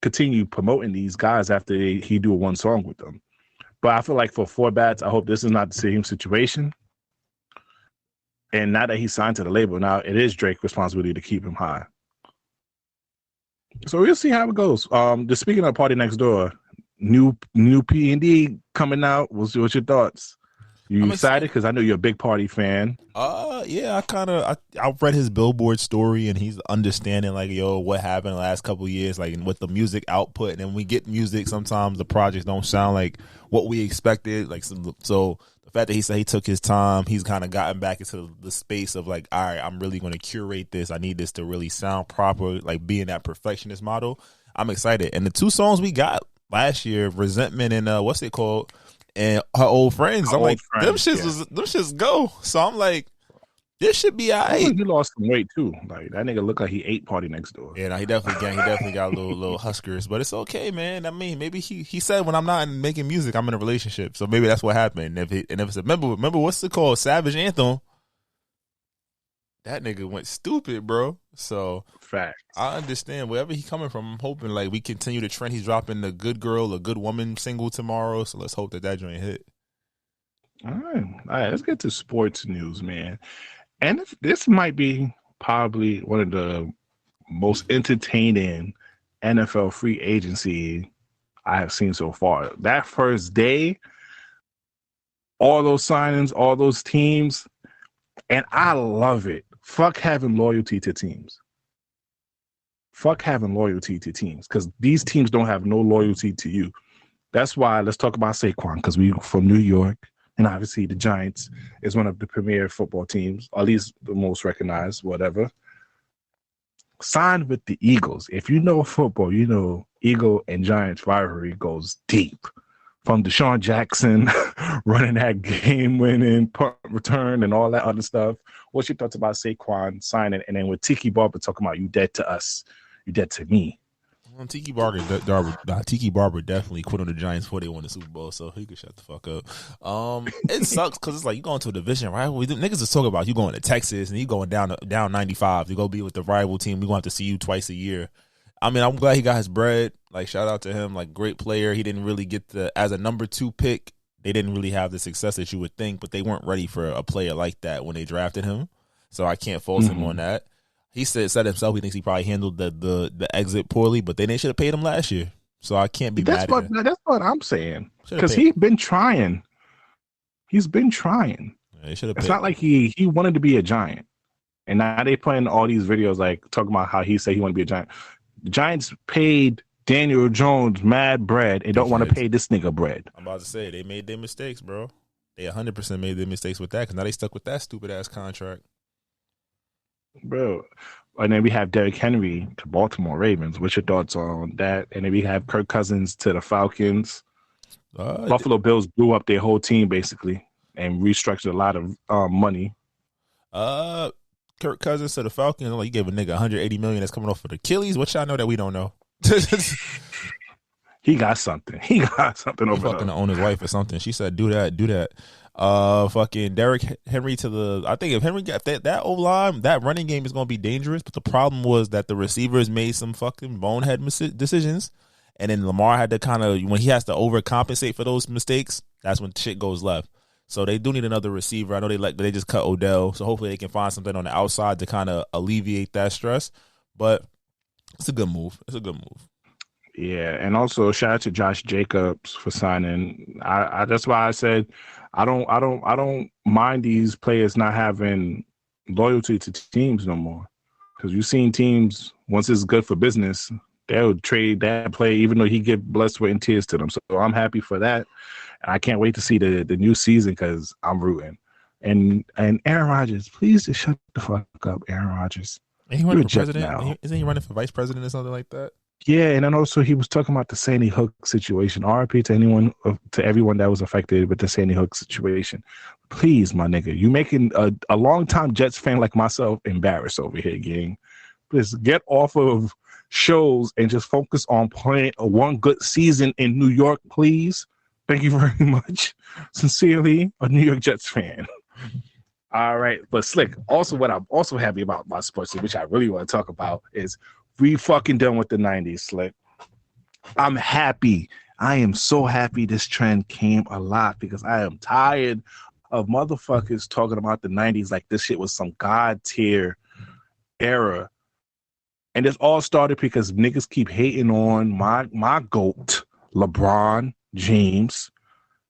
continue promoting these guys after he do one song with them. But I feel like for Four Bats, I hope this is not the same situation. And now that he's signed to the label, now it is Drake's responsibility to keep him high. So we'll see how it goes. Just speaking of Party Next Door, new P&D coming out. What's your thoughts? You excited? Because I know you're a big Party fan. Yeah, I read his Billboard story, and he's understanding like, what happened the last couple of years, like with the music output. And then we get music, sometimes the projects don't sound like what we expected. Like, so the fact that he said he took his time, he's kind of gotten back into the space of like, all right, I'm really going to curate this. I need this to really sound proper, like being that perfectionist model. I'm excited. And the two songs we got last year, Resentment and what's it called? And Her Old Friends. Them shits go. So I'm like, this should be all right. He lost some weight too. Like that nigga looked like he ate Party Next Door. Yeah, no, he definitely got a little huskers, but it's okay, man. I mean, maybe he said when I'm not making music, I'm in a relationship. So maybe that's what happened. If it's a remember what's it called? Savage Anthem. That nigga went stupid, bro. So facts. I understand wherever he coming from. I'm hoping like we continue the trend. He's dropping the Good Girl, a Good Woman single tomorrow. So let's hope that joint hit. All right. Let's get to sports news, man. And this might be probably one of the most entertaining NFL free agency I have seen so far. That first day, all those signings, all those teams, and I love it. Fuck having loyalty to teams. Because these teams don't have no loyalty to you. That's why let's talk about Saquon, because we from New York, and obviously the Giants is one of the premier football teams, or at least the most recognized, whatever. Signed with the Eagles. If you know football, you know Eagle and Giants rivalry goes deep. From Deshaun Jackson running that game-winning punt return and all that other stuff. What's your thoughts about Saquon signing? And then with Tiki Barber talking about you dead to us, you dead to me. Tiki Barber definitely quit on the Giants before they won the Super Bowl, so he could shut the fuck up. It sucks because it's like you going to a division rival. Niggas is talking about you going to Texas and you going down 95 to go be with the rival team. We going to have to see you twice a year. I mean, I'm glad he got his bread. Like, shout out to him. Like, great player. He didn't really get as a number 2 pick, they didn't really have the success that you would think, but they weren't ready for a player like that when they drafted him. So I can't fault him on that. He said himself he thinks he probably handled the exit poorly, but they should have paid him last year. So I can't be mad at him. That's what I'm saying. Because he's been trying. He's been trying. Yeah, it's not like he wanted to be a Giant. And now they playing all these videos like talking about how he said he wanted to be a Giant. The Giants paid Daniel Jones mad bread and don't want to pay this nigga bread. I'm about to say, they made their mistakes, bro. They 100% made their mistakes with that because now they stuck with that stupid-ass contract. Bro. And then we have Derrick Henry to Baltimore Ravens. What's your thoughts on that? And then we have Kirk Cousins to the Falcons. Buffalo Bills blew up their whole team, basically, and restructured a lot of money. Kirk Cousins to the Falcons. Like, you gave a nigga $180 million that's coming off of the Achilles. What y'all know that we don't know? He got something. He got something over there. Fucking to own his wife or something. She said, do that. Fucking Derrick Henry to the. I think if Henry got that O-line, that running game is going to be dangerous. But the problem was that the receivers made some fucking bonehead decisions. And then Lamar had to kind of, when he has to overcompensate for those mistakes, that's when shit goes left. So they do need another receiver. I know they just cut Odell, so hopefully they can find something on the outside to kind of alleviate that stress. But it's a good move. Yeah, and also shout out to Josh Jacobs for signing. I that's why I said I don't mind these players not having loyalty to teams no more, because you've seen teams, once it's good for business, they'll trade that play even though he get blood, sweat, and tears to them. So I'm happy for that. I can't wait to see the new season because I'm rooting. And Aaron Rodgers, please just shut the fuck up, Aaron Rodgers. Ain't he running for president? Isn't he running for vice president or something like that? Yeah, and then also he was talking about the Sandy Hook situation. RIP to everyone that was affected with the Sandy Hook situation. Please, my nigga, you making a longtime Jets fan like myself embarrassed over here, gang. Please get off of shows and just focus on playing one good season in New York, please. Thank you very much. Sincerely, a New York Jets fan. All right, but Slick, also what I'm also happy about my sports, which I really want to talk about, is we fucking done with the 90s, Slick. I'm happy. I am so happy this trend came a lot, because I am tired of motherfuckers talking about the 90s like this shit was some god tier era. And this all started because niggas keep hating on my GOAT, LeBron James,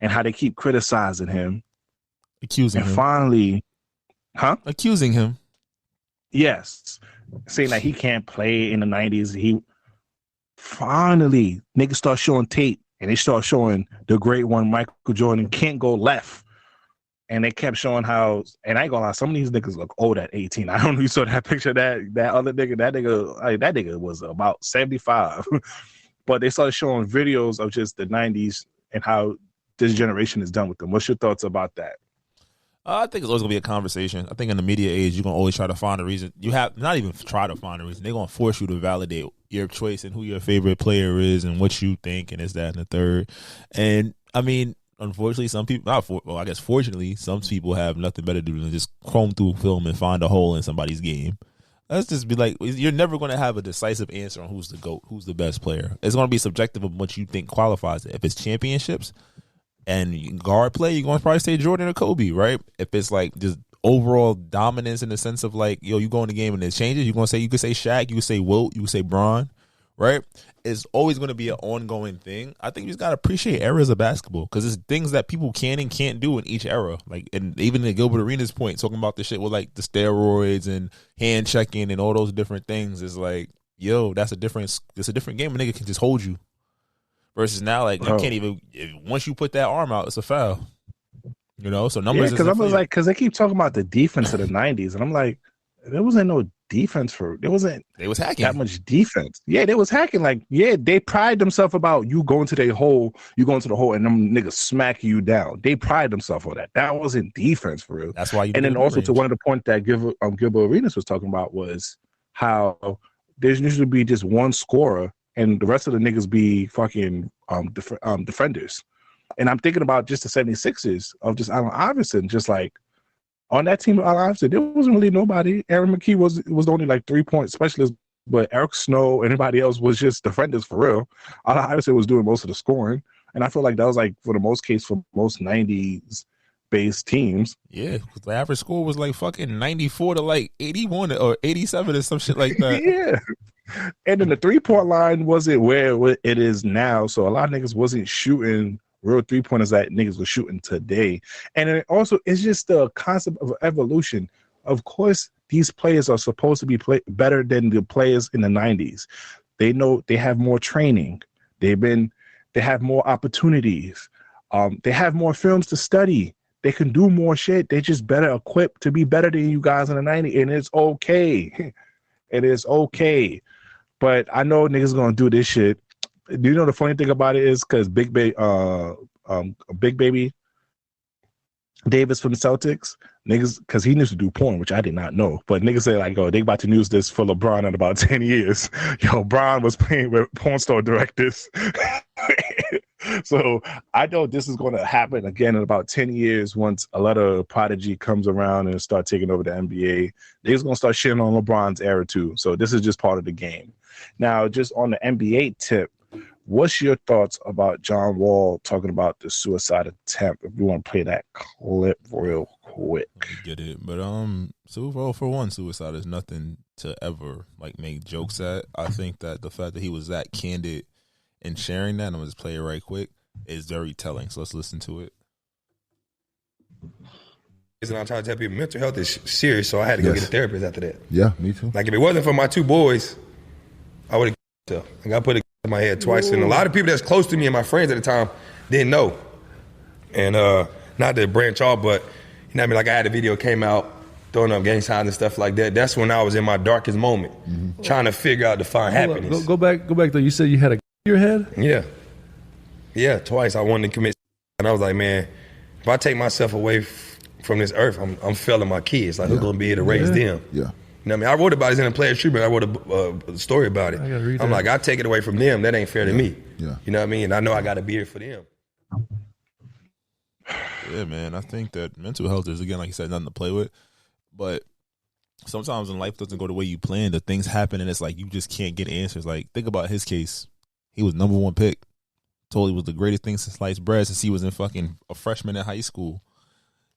and how they keep criticizing him. Accusing him. Finally, accusing him. Yes. Saying that he can't play in the 90s. He finally, niggas start showing tape, and they start showing the great one, Michael Jordan, can't go left. And they kept showing how, and I ain't gonna lie, some of these niggas look old at 18. I don't know if you saw that picture, that other nigga, that nigga was about 75. But they started showing videos of just the 90s and how this generation is done with them. What's your thoughts about that? I think it's always going to be a conversation. I think in the media age, you're going to always try to find a reason. You have not even try to find a reason. They're going to force you to validate your choice and who your favorite player is and what you think and this, that, and the third. And, I mean, unfortunately, some people, I guess fortunately, some people have nothing better to do than just comb through film and find a hole in somebody's game. Let's just be like, you're never going to have a decisive answer on who's the GOAT, who's the best player. It's going to be subjective of what you think qualifies it. If it's championships and guard play, you're going to probably say Jordan or Kobe, right? If it's like just overall dominance in the sense of like, yo, you go in the game and it changes, you could say Shaq, you could say Wilt, you could say Bron, right? It's always going to be an ongoing thing. I think you just got to appreciate eras of basketball, because it's things that people can and can't do in each era. Like, and even in Gilbert Arenas' point, talking about the shit with like the steroids and hand checking and all those different things, is like, yo, it's a different game. A nigga can just hold you. Versus now, like, you can't even, once you put that arm out, it's a foul. You know, so numbers. Yeah, because I was like, because they keep talking about the defense of the 90s, and I'm like, there wasn't no defense they was hacking that much defense. Yeah, they was hacking. Like, yeah, they pride themselves about you going to the hole, and them niggas smack you down. They pride themselves on that. That wasn't defense for real. That's why you. And then also to one of the points that Gilbert Arenas was talking about was how there's usually be just one scorer, and the rest of the niggas be fucking defenders. And I'm thinking about just the 76ers of just Allen Iverson, just like on that team of Allen Iverson, there wasn't really nobody. Aaron McKee was the only like 3-point specialist, but Eric Snow, anybody else was just defenders for real. Allen Iverson was doing most of the scoring. And I feel like that was like for the most case for most 90s based teams. Yeah, the average score was like fucking 94 to like 81 or 87 or some shit like that. Yeah. And then the 3-point line wasn't where it is now. So a lot of niggas wasn't shooting real 3-pointers that niggas were shooting today. And it also, it's just the concept of evolution. Of course, these players are supposed to be better than the players in the 90s. They know they have more training. They have more opportunities. They have more films to study. They can do more shit. They're just better equipped to be better than you guys in the 90s. And it's okay. It is okay. But I know niggas gonna do this shit. Do you know the funny thing about it is because Big Baby Davis from the Celtics, niggas, because he used to do porn, which I did not know. But niggas say like, oh, they about to use this for LeBron in about 10 years. Yo, Bron was playing with porn star directors. So I know this is going to happen again in about 10 years once a lot of prodigy comes around and start taking over the NBA. They're going to start shitting on LeBron's era too. So this is just part of the game. Now, just on the NBA tip, What's your thoughts about John Wall talking about the suicide attempt? If you want to play that clip real quick. Let me get it. But so for one, suicide is nothing to ever like make jokes at. I think that the fact that he was that candid in sharing that, and I'm gonna just play it right quick, is very telling. So let's listen to it. And I'm trying to tell people mental health is serious, so I had to go get a therapist after that. Yeah, me too. Like if it wasn't for my two boys, I would have I got put in my head twice. And a lot of people that's close to me and my friends at the time didn't know. And not to branch off, but you know what I mean, like I had a video came out throwing up gang signs and stuff like that. That's when I was in my darkest moment, trying to figure out to find happiness. Go back though. You said you had a your head? Yeah, twice I wanted to commit, and I was like, man, if I take myself away from this earth, I'm failing my kids. Like, who's gonna be here to raise them? Yeah. You know what I mean? I wrote about it in a Players Tribune. I wrote a story about it. I gotta read I'm that. like, I take it away from them. That ain't fair to me. Yeah. You know what I mean? And I know I got to be here for them. Yeah, man. I think that mental health is, again, like you said, nothing to play with. But sometimes when life doesn't go the way you planned, the things happen and it's like you just can't get answers. Like, think about his case. He was #1 pick. Told he was the greatest thing since sliced bread since he was in fucking a freshman in high school.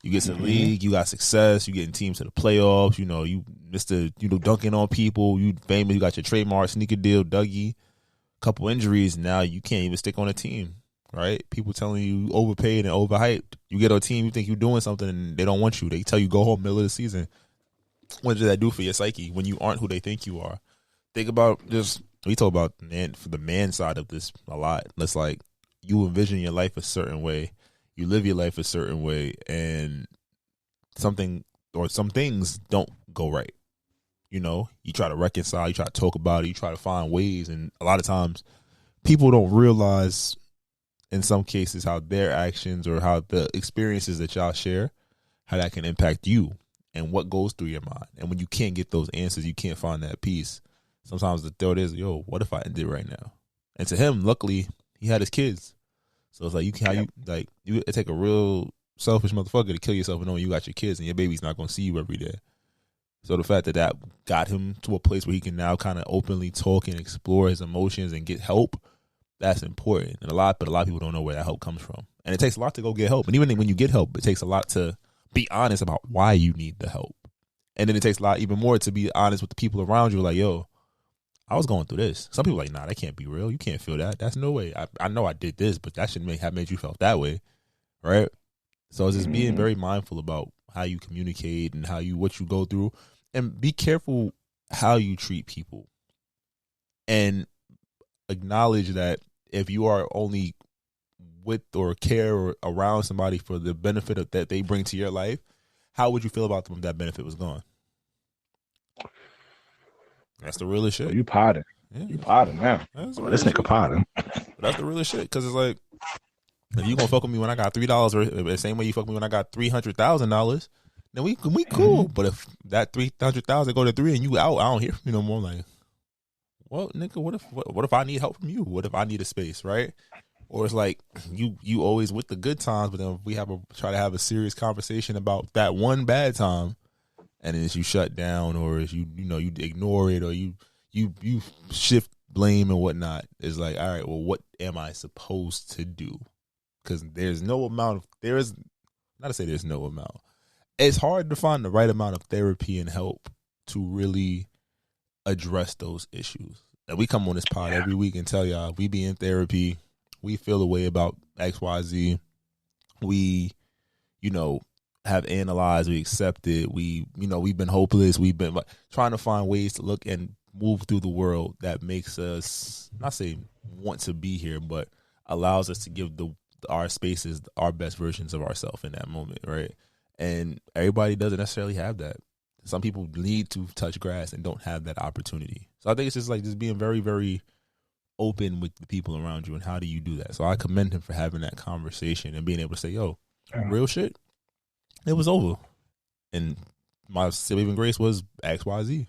You get to the league, you got success, you getting teams to the playoffs, you know, you Mr. Dunking on people, you famous, you got your trademark sneaker deal, Dougie. Couple injuries, now you can't even stick on a team, right? People telling you overpaid and overhyped. You get on a team, you think you're doing something, and they don't want you. They tell you go home middle of the season. What does that do for your psyche when you aren't who they think you are? Think about just, we talk about the man side of this a lot. It's like you envision your life a certain way, you live your life a certain way, and some things don't go right. You know, you try to reconcile, you try to talk about it, you try to find ways, and a lot of times people don't realize in some cases how their actions or how the experiences that y'all share, how that can impact you and what goes through your mind. And when you can't get those answers, you can't find that peace. Sometimes the thought is, yo, what if I end it right now? And to him, luckily, he had his kids. So it's like you take a real selfish motherfucker to kill yourself and knowing you got your kids and your baby's not going to see you every day. So the fact that got him to a place where he can now kind of openly talk and explore his emotions and get help, that's important. And a lot of people don't know where that help comes from. And it takes a lot to go get help. And even when you get help, it takes a lot to be honest about why you need the help. And then it takes a lot even more to be honest with the people around you. Like, yo, I was going through this. Some people are like, nah, that can't be real. You can't feel that. That's no way. I know I did this, but that shouldn't have made you feel that way. Right? So it's just being very mindful about how you communicate and what you go through. And be careful how you treat people. And acknowledge that if you are only with or care or around somebody for the benefit of that they bring to your life, how would you feel about them if that benefit was gone? That's the realest shit. You potting. Yeah. You potting now. This nigga potting. That's the realest shit. Because it's like, if you gonna fuck with me when I got $3 or the same way you fuck with me when I got $300,000, then we cool. But if that 300,000 go to 3 and you out, I don't hear from you no more. Like, well, nigga, what if I need help from you? What if I need a space, right? Or it's like you always with the good times, but then we try to have a serious conversation about that one bad time, and then it's you shut down, or is you ignore it, or you shift blame and whatnot. It's like, all right, well, what am I supposed to do? Because there's no amount. It's hard to find the right amount of therapy and help to really address those issues. And we come on this pod every week and tell y'all we be in therapy. We feel a way about XYZ. We, have analyzed, we accept it. We've been hopeless. We've been trying to find ways to look and move through the world that makes us, not say want to be here, but allows us to give our spaces our best versions of ourselves in that moment, right? And everybody doesn't necessarily have that. Some people need to touch grass and don't have that opportunity. So I think it's just being very, very open with the people around you, and how do you do that? So I commend him for having that conversation and being able to say, yo, real shit, it was over. And my saving grace was XYZ.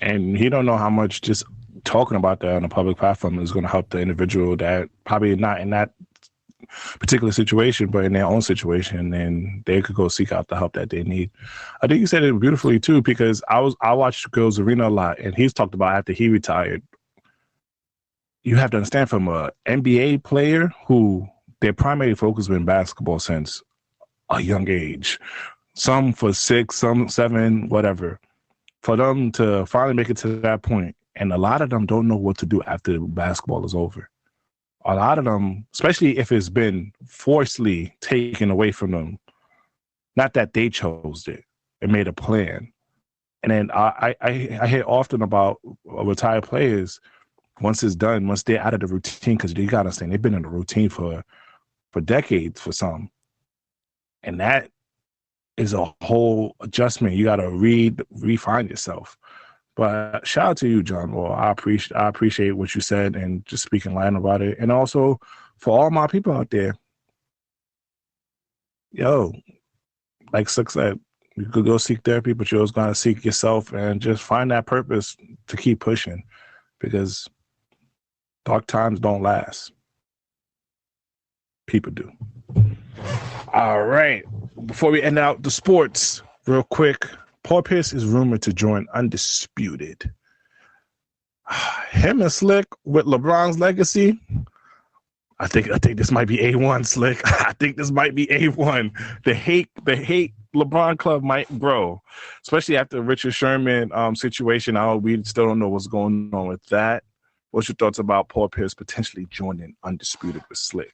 And he don't know how much just talking about that on a public platform is going to help the individual that probably not in that particular situation, but in their own situation, and they could go seek out the help that they need. I think you said it beautifully too, because I watched Girls Arena a lot, and he's talked about after he retired, you have to understand from a NBA player who their primary focus has been basketball since a young age. Some for 6, some 7, whatever. For them to finally make it to that point, and a lot of them don't know what to do after basketball is over. A lot of them, especially if it's been forcibly taken away from them, not that they chose it and made a plan. And then I hear often about retired players, once it's done, once they're out of the routine, because you got to understand, they've been in the routine for decades for some. And that is a whole adjustment. You got to refine yourself. But shout out to you, John. Well, I appreciate what you said and just speaking line about it. And also for all my people out there, yo, like Slick said, you could go seek therapy, but you're always going to seek yourself and just find that purpose to keep pushing, because dark times don't last. People do. All right. Before we end out the sports, real quick, Paul Pierce is rumored to join Undisputed. Him and Slick with LeBron's legacy. I think this might be A1, Slick. I think this might be A1. The hate LeBron club might grow, especially after the Richard Sherman situation. We still don't know what's going on with that. What's your thoughts about Paul Pierce potentially joining Undisputed with Slick?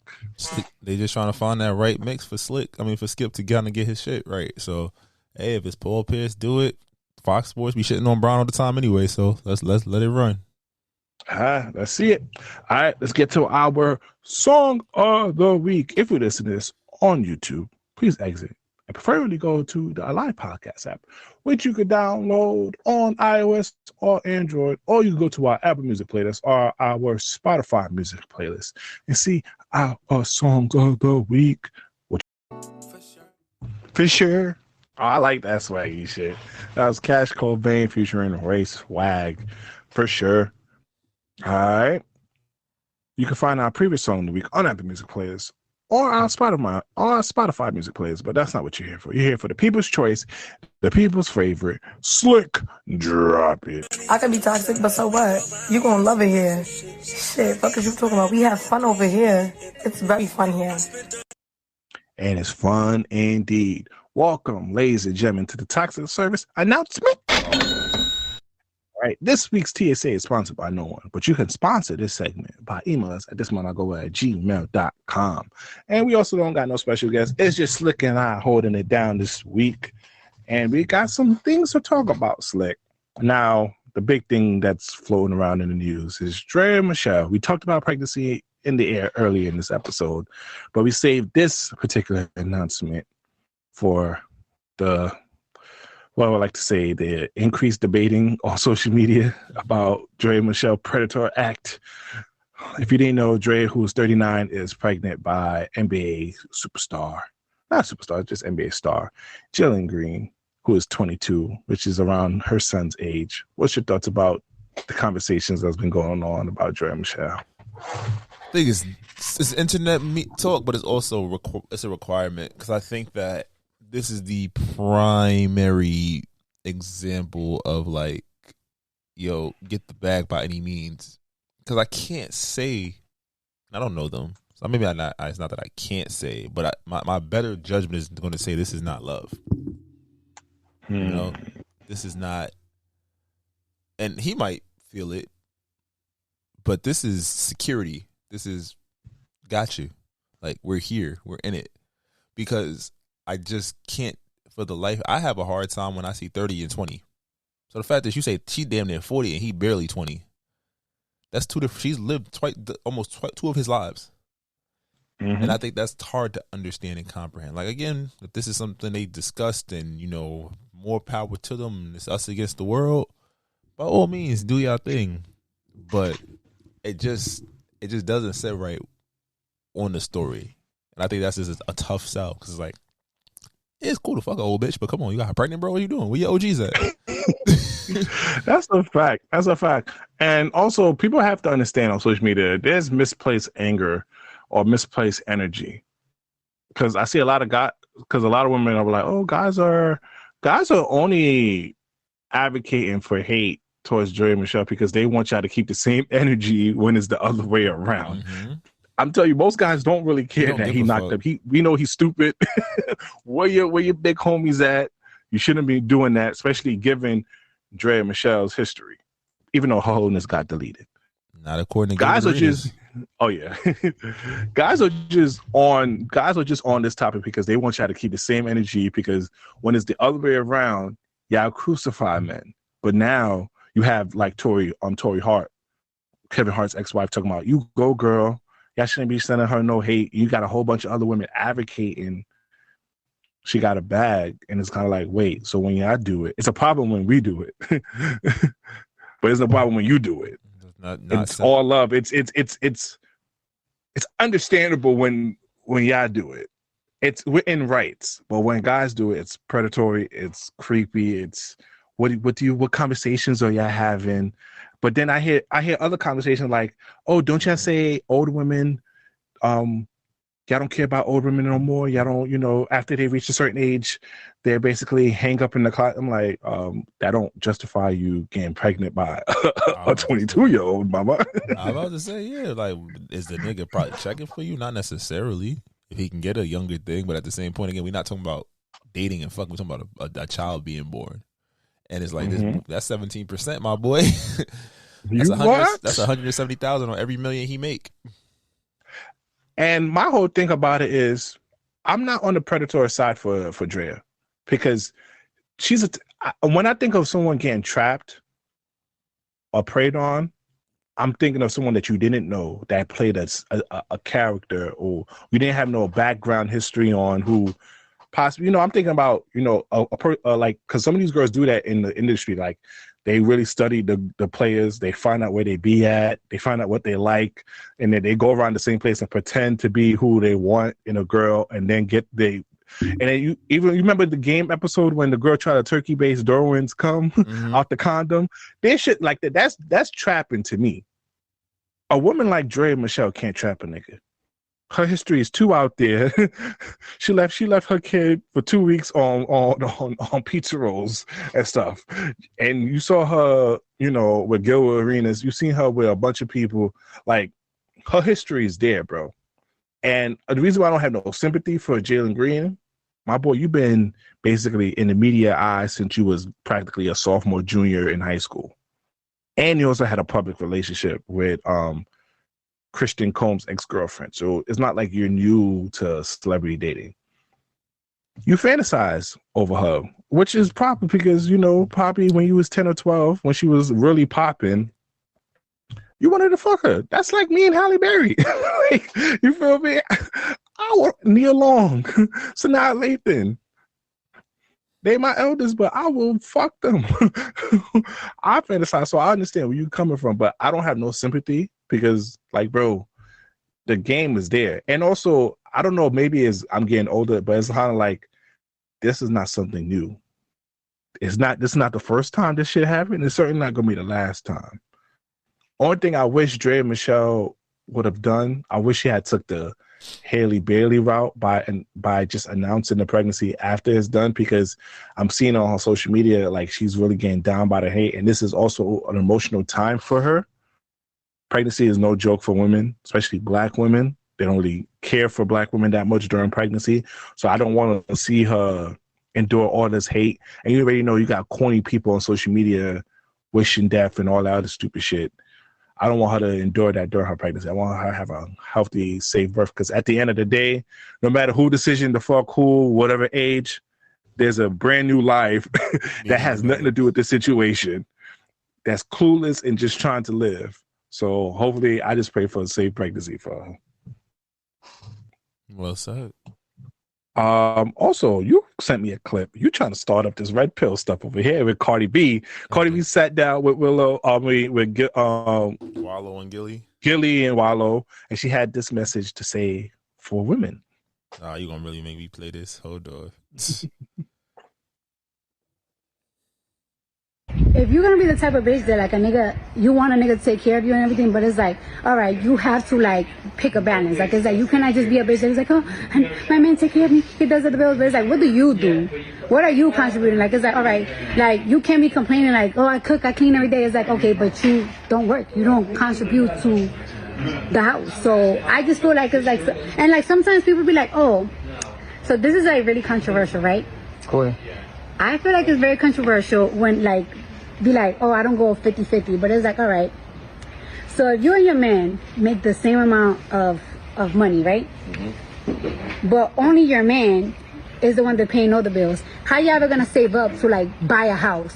They just trying to find that right mix for Slick. I mean, for Skip to kind of get his shit right. So, hey, if it's Paul Pierce, do it. Fox Sports be shitting on Brown all the time anyway. So let's let it run. Let's see it. All right, let's get to our song of the week. If you listen to this on YouTube, please exit and preferably go to the Live Podcast app, which you could download on iOS or Android, or you can go to our Apple Music playlist or our Spotify music playlist and see our songs of the week. Fisherr. Oh, I like that swaggy shit. That was Cash Cobain featuring Ray Swag. For sure. All right. You can find our previous song of the week on Apple Music playlist or on Spotify music playlist, but that's not what you're here for. You're here for the people's choice, the people's favorite, Slick Drop It. I can be toxic, but so what? You gonna love it here. Shit, fuck is you talking about? We have fun over here. It's very fun here. And it's fun indeed. Welcome, ladies and gentlemen, to the Toxic Service announcement. All right, this week's TSA is sponsored by no one, but you can sponsor this segment by email us at thismightnotgowell@gmail.com. And we also don't got no special guests. It's just Slick and I holding it down this week. And we got some things to talk about, Slick. Now, the big thing that's floating around in the news is Dre and Michelle. We talked about pregnancy in the air earlier in this episode, but we saved this particular announcement for the increased debating on social media about Dre and Michelle Predator Act. If you didn't know, Dre, who is 39, is pregnant by NBA superstar, not superstar, just NBA star, Jalen Green, who is 22, which is around her son's age. What's your thoughts about the conversations that's been going on about Dre and Michelle? I think it's internet talk, but it's also it's a requirement, because I think that this is the primary example of like, yo, get the bag by any means. Because I can't say, I don't know them, so maybe it's not that I can't say, but my better judgment is going to say this is not love. You know, this is not, and he might feel it, but this is security. This is got you. Like, we're here, we're in it, because I just can't, for the life, I have a hard time when I see 30 and 20. So the fact that you say she damn near 40 and he barely 20, that's two different. She's lived almost two of his lives. Mm-hmm. And I think that's hard to understand and comprehend. Like, again, if this is something they discussed and, you know, more power to them, it's us against the world, by all means, do your thing. But it just doesn't sit right on the story. And I think that's just a tough sell, because it's like, it's cool to fuck an old bitch, but come on, you got her pregnant, bro. What are you doing? Where your OGs at? That's a fact. That's a fact. And also, people have to understand on social media, there's misplaced anger or misplaced energy. Because I see a lot of women are like, oh, guys are only advocating for hate towards Dre and Michelle because they want y'all to keep the same energy when it's the other way around. Mm-hmm. I'm telling you, most guys don't really care that he knocked up. We know he's stupid. Where your big homies at? You shouldn't be doing that, especially given Dre and Michelle's history. Even though her holiness got deleted. Not according to guys are Readers. just. Oh yeah, guys are just on this topic because they want y'all to keep the same energy. Because when it's the other way around, y'all crucify men. But now you have like Tory Hart, Kevin Hart's ex-wife, talking about you go girl. Y'all shouldn't be sending her no hate. You got a whole bunch of other women advocating. She got a bag, and it's kind of like, wait. So when y'all do it, it's a problem when we do it, but it's no problem when you do it. It's all love. It's understandable when y'all do it. It's within rights, but when guys do it, it's predatory. It's creepy. It's what conversations are y'all having? But then I hear other conversations like, oh, don't y'all say old women, y'all don't care about old women no more. Y'all don't, after they reach a certain age, they're basically hang up in the closet. I'm like, that don't justify you getting pregnant by a 22-year-old mama. I was about to say, yeah, like, is the nigga probably checking for you? Not necessarily. If he can get a younger thing, but at the same point, again, we're not talking about dating and fucking. We're talking about a child being born. And it's like, that's 17%, my boy. That's that's 170,000 on every million he make. And my whole thing about it is, I'm not on the predatory side for Drea, because when I think of someone getting trapped or preyed on, I'm thinking of someone that you didn't know that played a character, or you didn't have no background history on, who possibly, I'm thinking about, like, because some of these girls do that in the industry. Like, they really study the players. They find out where they be at. They find out what they like. And then they go around the same place and pretend to be who they want in a girl. And then you remember the game episode when the girl tried to turkey-based Derwin's come out the condom? They shit like that. That's trapping to me. A woman like Dre and Michelle can't trap a nigga. Her history is too out there. She left her kid for 2 weeks on pizza rolls and stuff. And you saw her, with Gilbert Arenas. You've seen her with a bunch of people. Like, her history is there, bro. And the reason why I don't have no sympathy for Jalen Green, my boy, you've been basically in the media eye since you was practically a sophomore, junior in high school. And you also had a public relationship with Christian Combs' ex-girlfriend. So it's not like you're new to celebrity dating. You fantasize over her, which is proper because, probably when you was 10 or 12, when she was really popping, you wanted to fuck her. That's like me and Halle Berry. Like, you feel me? I want Nia Long, Sanaa Lathan. They my elders, but I will fuck them. I fantasize, so I understand where you're coming from, but I don't have no sympathy because, like, bro, the game is there. And also, I don't know, maybe as I'm getting older, but it's kind of like, this is not something new. This is not the first time this shit happened. It's certainly not going to be the last time. Only thing I wish Dre and Michelle would have done, I wish she had took the Haley Bailey route by just announcing the pregnancy after it's done, because I'm seeing on her social media, like, she's really getting down by the hate. And this is also an emotional time for her. Pregnancy is no joke for women, especially Black women. They don't really care for Black women that much during pregnancy. So I don't want to see her endure all this hate. And you already know you got corny people on social media wishing death and all that other stupid shit. I don't want her to endure that during her pregnancy. I want her to have a healthy, safe birth, because at the end of the day, no matter who decision to fuck who, whatever age, there's a brand new life that has nothing to do with the situation, that's clueless and just trying to live. So hopefully, I just pray for a safe pregnancy for her. Well said. Also, you sent me a clip. You trying to start up this red pill stuff over here with Cardi B. Cardi B sat down with Wallow and Gilly and Wallow, and she had this message to say for women. You gonna really make me play this? Hold on. if you're gonna be the type of bitch that like a nigga, you want a nigga to take care of you and everything, but it's like, all right, you have to like pick a balance. Like it's like you cannot just be a bitch that's like, oh, my man take care of me, he does the bills, but it's like, what do you do? What are you contributing? Like it's like, all right, like you can't be complaining like, oh, I cook, I clean every day. It's like, okay, but you don't work, you don't contribute to the house. So I just feel like it's like, and like sometimes people be like, oh, so this is like really controversial, right? Cool. I feel like it's very controversial when like be like, oh, I don't go 50-50, but it's like, all right, so if you and your man make the same amount of money, right? But only your man is the one that paying all the bills, how you ever gonna save up to like buy a house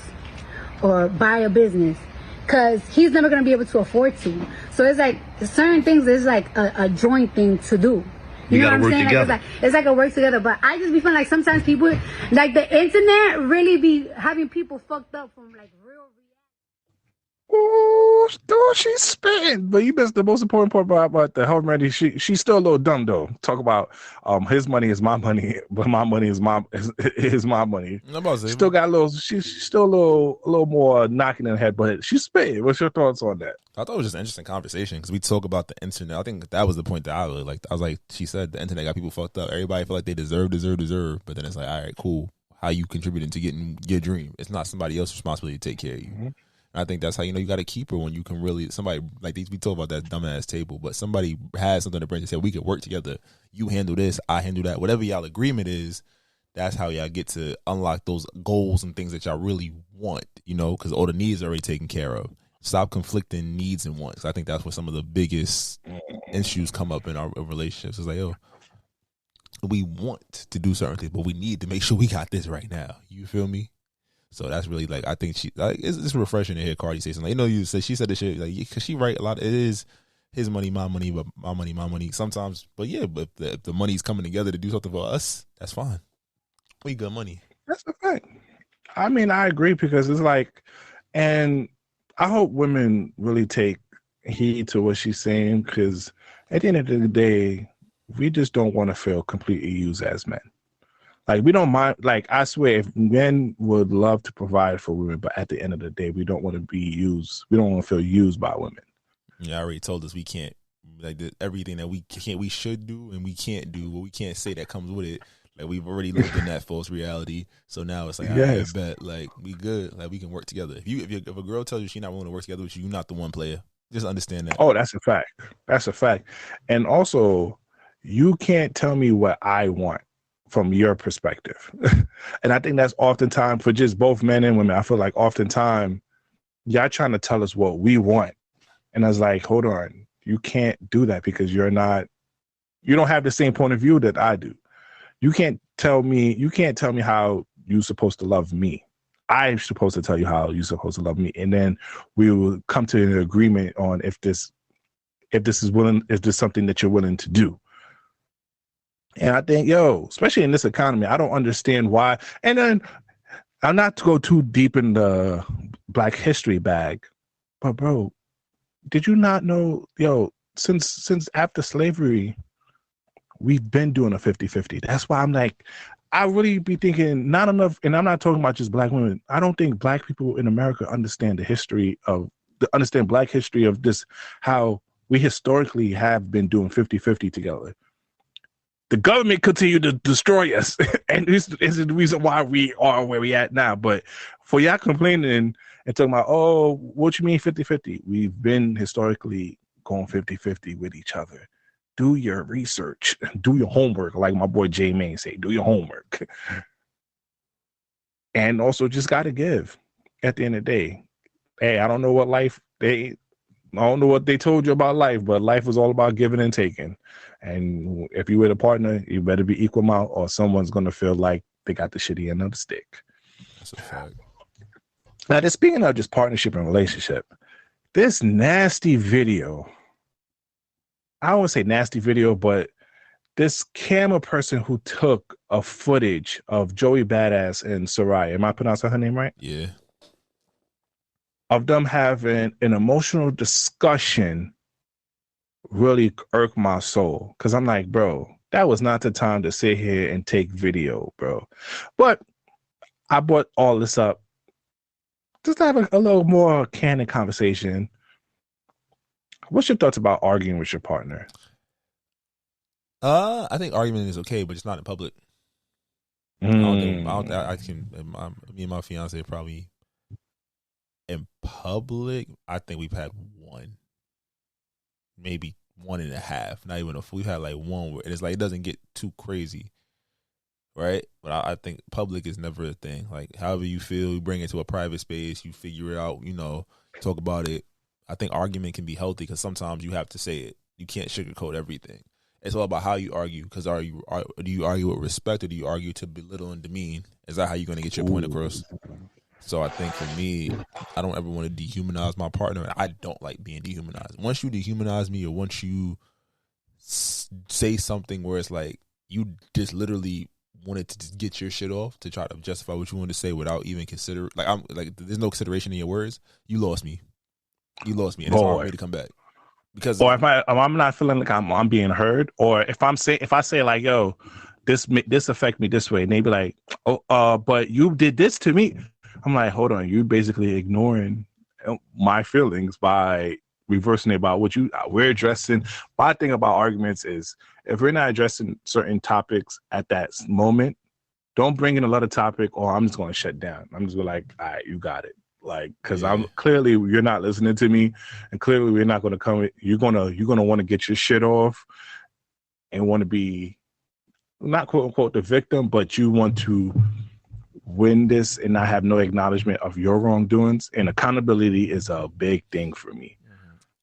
or buy a business? Because he's never gonna be able to afford to. So it's like certain things is like a joint thing to do. You know what I'm saying? Like, it's like a work together. But I just be feeling like sometimes people, like the internet really be having people fucked up from like real. Oh, she's spitting. But you missed the most important part about the health remedy. She's still a little dumb though. Talk about his money is my money, but my money is my money. Still got a little. She's still a little more knocking in the head, but she's spitting. What's your thoughts on that? I thought it was just an interesting conversation because we talk about the internet. I think that was the point that I really liked. I was like, she said the internet got people fucked up. Everybody feel like they deserve, but then it's like, all right, cool. How you contributing to getting your dream? It's not somebody else's responsibility to take care of you. Mm-hmm. I think that's how you know you got to keep her when you can really somebody like we talk about that dumbass table, but somebody has something to bring to say we could work together. You handle this, I handle that. Whatever y'all agreement is, that's how y'all get to unlock those goals and things that y'all really want. You know, because all the needs are already taken care of. Stop conflicting needs and wants. I think that's where some of the biggest issues come up in our relationships. It's like, oh, we want to do certain things, but we need to make sure we got this right now. You feel me? So that's really like I think she like it's refreshing to hear Cardi say something. Like, you know, you said she said this shit like because she right a lot. It is his money, my money, but my money. Sometimes, but yeah, but if the money's coming together to do something for us, that's fine. We good money. That's the fact. I mean, I agree because it's like, and I hope women really take heed to what she's saying because at the end of the day, we just don't want to feel completely used as men. Like, we don't mind, like, I swear, if men would love to provide for women, but at the end of the day, we don't want to be used. We don't want to feel used by women. Yeah, I already told us we can't, like, everything that we should do and we can't do, but we can't say that comes with it. Like, we've already lived in that false reality. So now it's like, I bet, like, we good. Like, we can work together. If a girl tells you she's not willing to work together with you, you're not the one player. Just understand that. Oh, that's a fact. That's a fact. And also, you can't tell me what I want from your perspective. And I think that's oftentimes for just both men and women. I feel like oftentimes y'all trying to tell us what we want. And I was like, hold on, you can't do that because you don't have the same point of view that I do. You can't tell me how you're supposed to love me. I'm supposed to tell you how you're supposed to love me. And then we will come to an agreement on if this is something that you're willing to do. And I think, especially in this economy, I don't understand why. And then I'm not to go too deep in the Black History bag, but bro, did you not know, since after slavery, we've been doing a 50-50. That's why I'm like, I really be thinking not enough, and I'm not talking about just Black women. I don't think Black people in America understand Black history of this, how we historically have been doing 50-50 together. The government continued to destroy us, and this is the reason why we are where we at now. But for y'all complaining and talking about, oh, what you mean 50-50? We've been historically going 50-50 with each other. Do your research. Do your homework, like my boy J Main say. Do your homework. And also just got to give at the end of the day. Hey, I don't know what they told you about life, but life is all about giving and taking. And if you with a partner, you better be equal amount or someone's going to feel like they got the shitty end of the stick. That's a fact. Now, just speaking of just partnership and relationship, this nasty video, I don't want to say nasty video, but this camera person who took a footage of Joey Badass and Soraya, am I pronouncing her name right? Yeah. Of them having an emotional discussion really irked my soul. Because I'm like, bro, that was not the time to sit here and take video, bro. But I brought all this up just have a little more candid conversation. What's your thoughts about arguing with your partner? I think argument is okay, but it's not in public. I don't think I can. Me and my fiance probably in public. I think we've had one, maybe 1.5. Not even we've had like one where it's like it doesn't get too crazy, right? But I think public is never a thing. Like however you feel, you bring it to a private space, you figure it out. Talk about it. I think argument can be healthy because sometimes you have to say it. You can't sugarcoat everything. It's all about how you argue. Because do you argue with respect or do you argue to belittle and demean? Is that how you're going to get your point across? So I think for me, I don't ever want to dehumanize my partner. And I don't like being dehumanized. Once you dehumanize me or once you say something where it's like you just literally wanted to just get your shit off to try to justify what you wanted to say without even consider, there's no consideration in your words. You lost me. And it's hard for me to come back. Because or if I'm not feeling like I'm being heard, or if I say like, yo, this affect me this way, and they be like, but you did this to me. I'm like, hold on, you basically ignoring my feelings by reversing it about what we're addressing. My thing about arguments is if we're not addressing certain topics at that moment, don't bring in another topic, or I'm just going to shut down. I'm just going to like, all right, you got it. Like, because I'm clearly you're not listening to me, and clearly we're not going to come. You're gonna want to get your shit off, and want to be not quote unquote the victim, but you want to win this and not have no acknowledgement of your wrongdoings. And accountability is a big thing for me.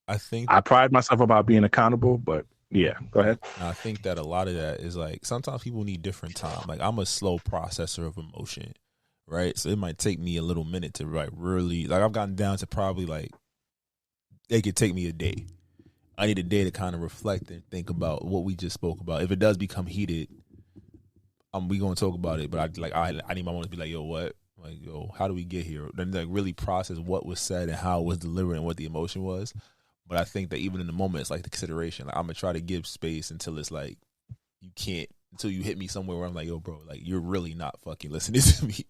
I think I pride myself about being accountable, but yeah, go ahead. I think that a lot of that is like sometimes people need different time. Like I'm a slow processor of emotion. Right, so it might take me a little minute to really I've gotten down to probably like it could take me a day. I need a day to kind of reflect and think about what we just spoke about. If it does become heated, we gonna talk about it. But I need my moment to be like, yo, what? Like, yo, how do we get here? Then like really process what was said and how it was delivered and what the emotion was. But I think that even in the moment, it's like the consideration. Like I'm gonna try to give space until it's like you can't until you hit me somewhere where I'm like, yo, bro, like you're really not fucking listening to me.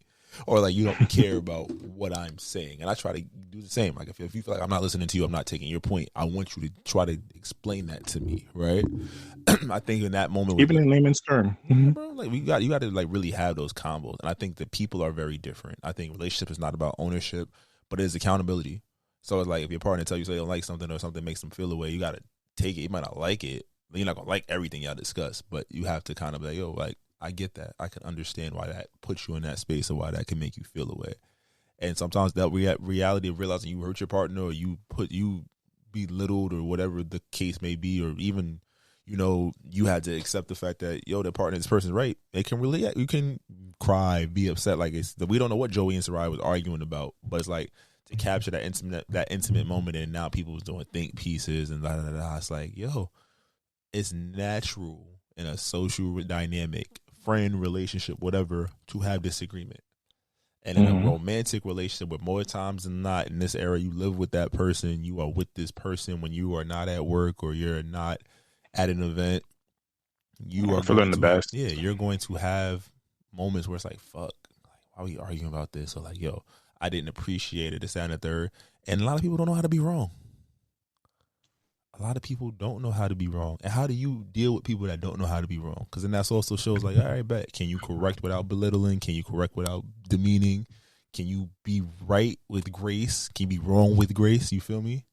Or like you don't care about what I'm saying, and I try to do the same. Like if you feel like I'm not listening to you, I'm not taking your point. I want you to try to explain that to me, right? I think in that moment, even in layman's term, bro, like you got to like really have those combos. And I think that people are very different. I think relationship is not about ownership, but it is accountability. So it's like if your partner tells you they don't like something or something makes them feel a way, you got to take it. You might not like it, but you're not gonna like everything y'all discuss, but you have to kind of be like, yo, like. I get that. I can understand why that puts you in that space and why that can make you feel a way. And sometimes that reality of realizing you hurt your partner or you belittled or whatever the case may be, or even, you had to accept the fact that, yo, this person's right. It can really, you can cry, be upset. Like we don't know what Joey and Sarai was arguing about, but it's like to capture that intimate moment. And now people was doing think pieces and blah, blah, blah. It's like, yo, it's natural in a social dynamic, friend relationship, whatever, to have disagreement. And in a romantic relationship, where more times than not in this era, you live with that person, you are with this person when you are not at work or you're not at an event, you are feeling the best. Yeah, you're going to have moments where it's like, fuck, like, why are we arguing about this? Or like, yo, I didn't appreciate it, this, that, and the third. And a lot of people don't know how to be wrong. A lot of people don't know how to be wrong. And how do you deal with people that don't know how to be wrong? Because then that also shows like, all right, bet. Can you correct without belittling? Can you correct without demeaning? Can you be right with grace? Can you be wrong with grace? You feel me?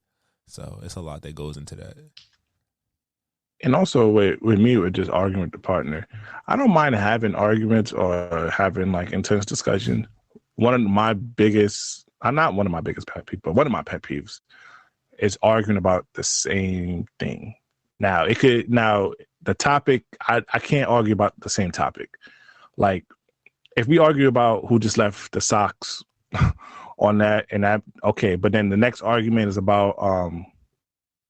So it's a lot that goes into that. And also with me, with just arguing with the partner, I don't mind having arguments or having like intense discussion. One of my biggest pet peeves is arguing about the same thing. Now the topic, I can't argue about the same topic. Like if we argue about who just left the socks on that and that, okay, but then the next argument is about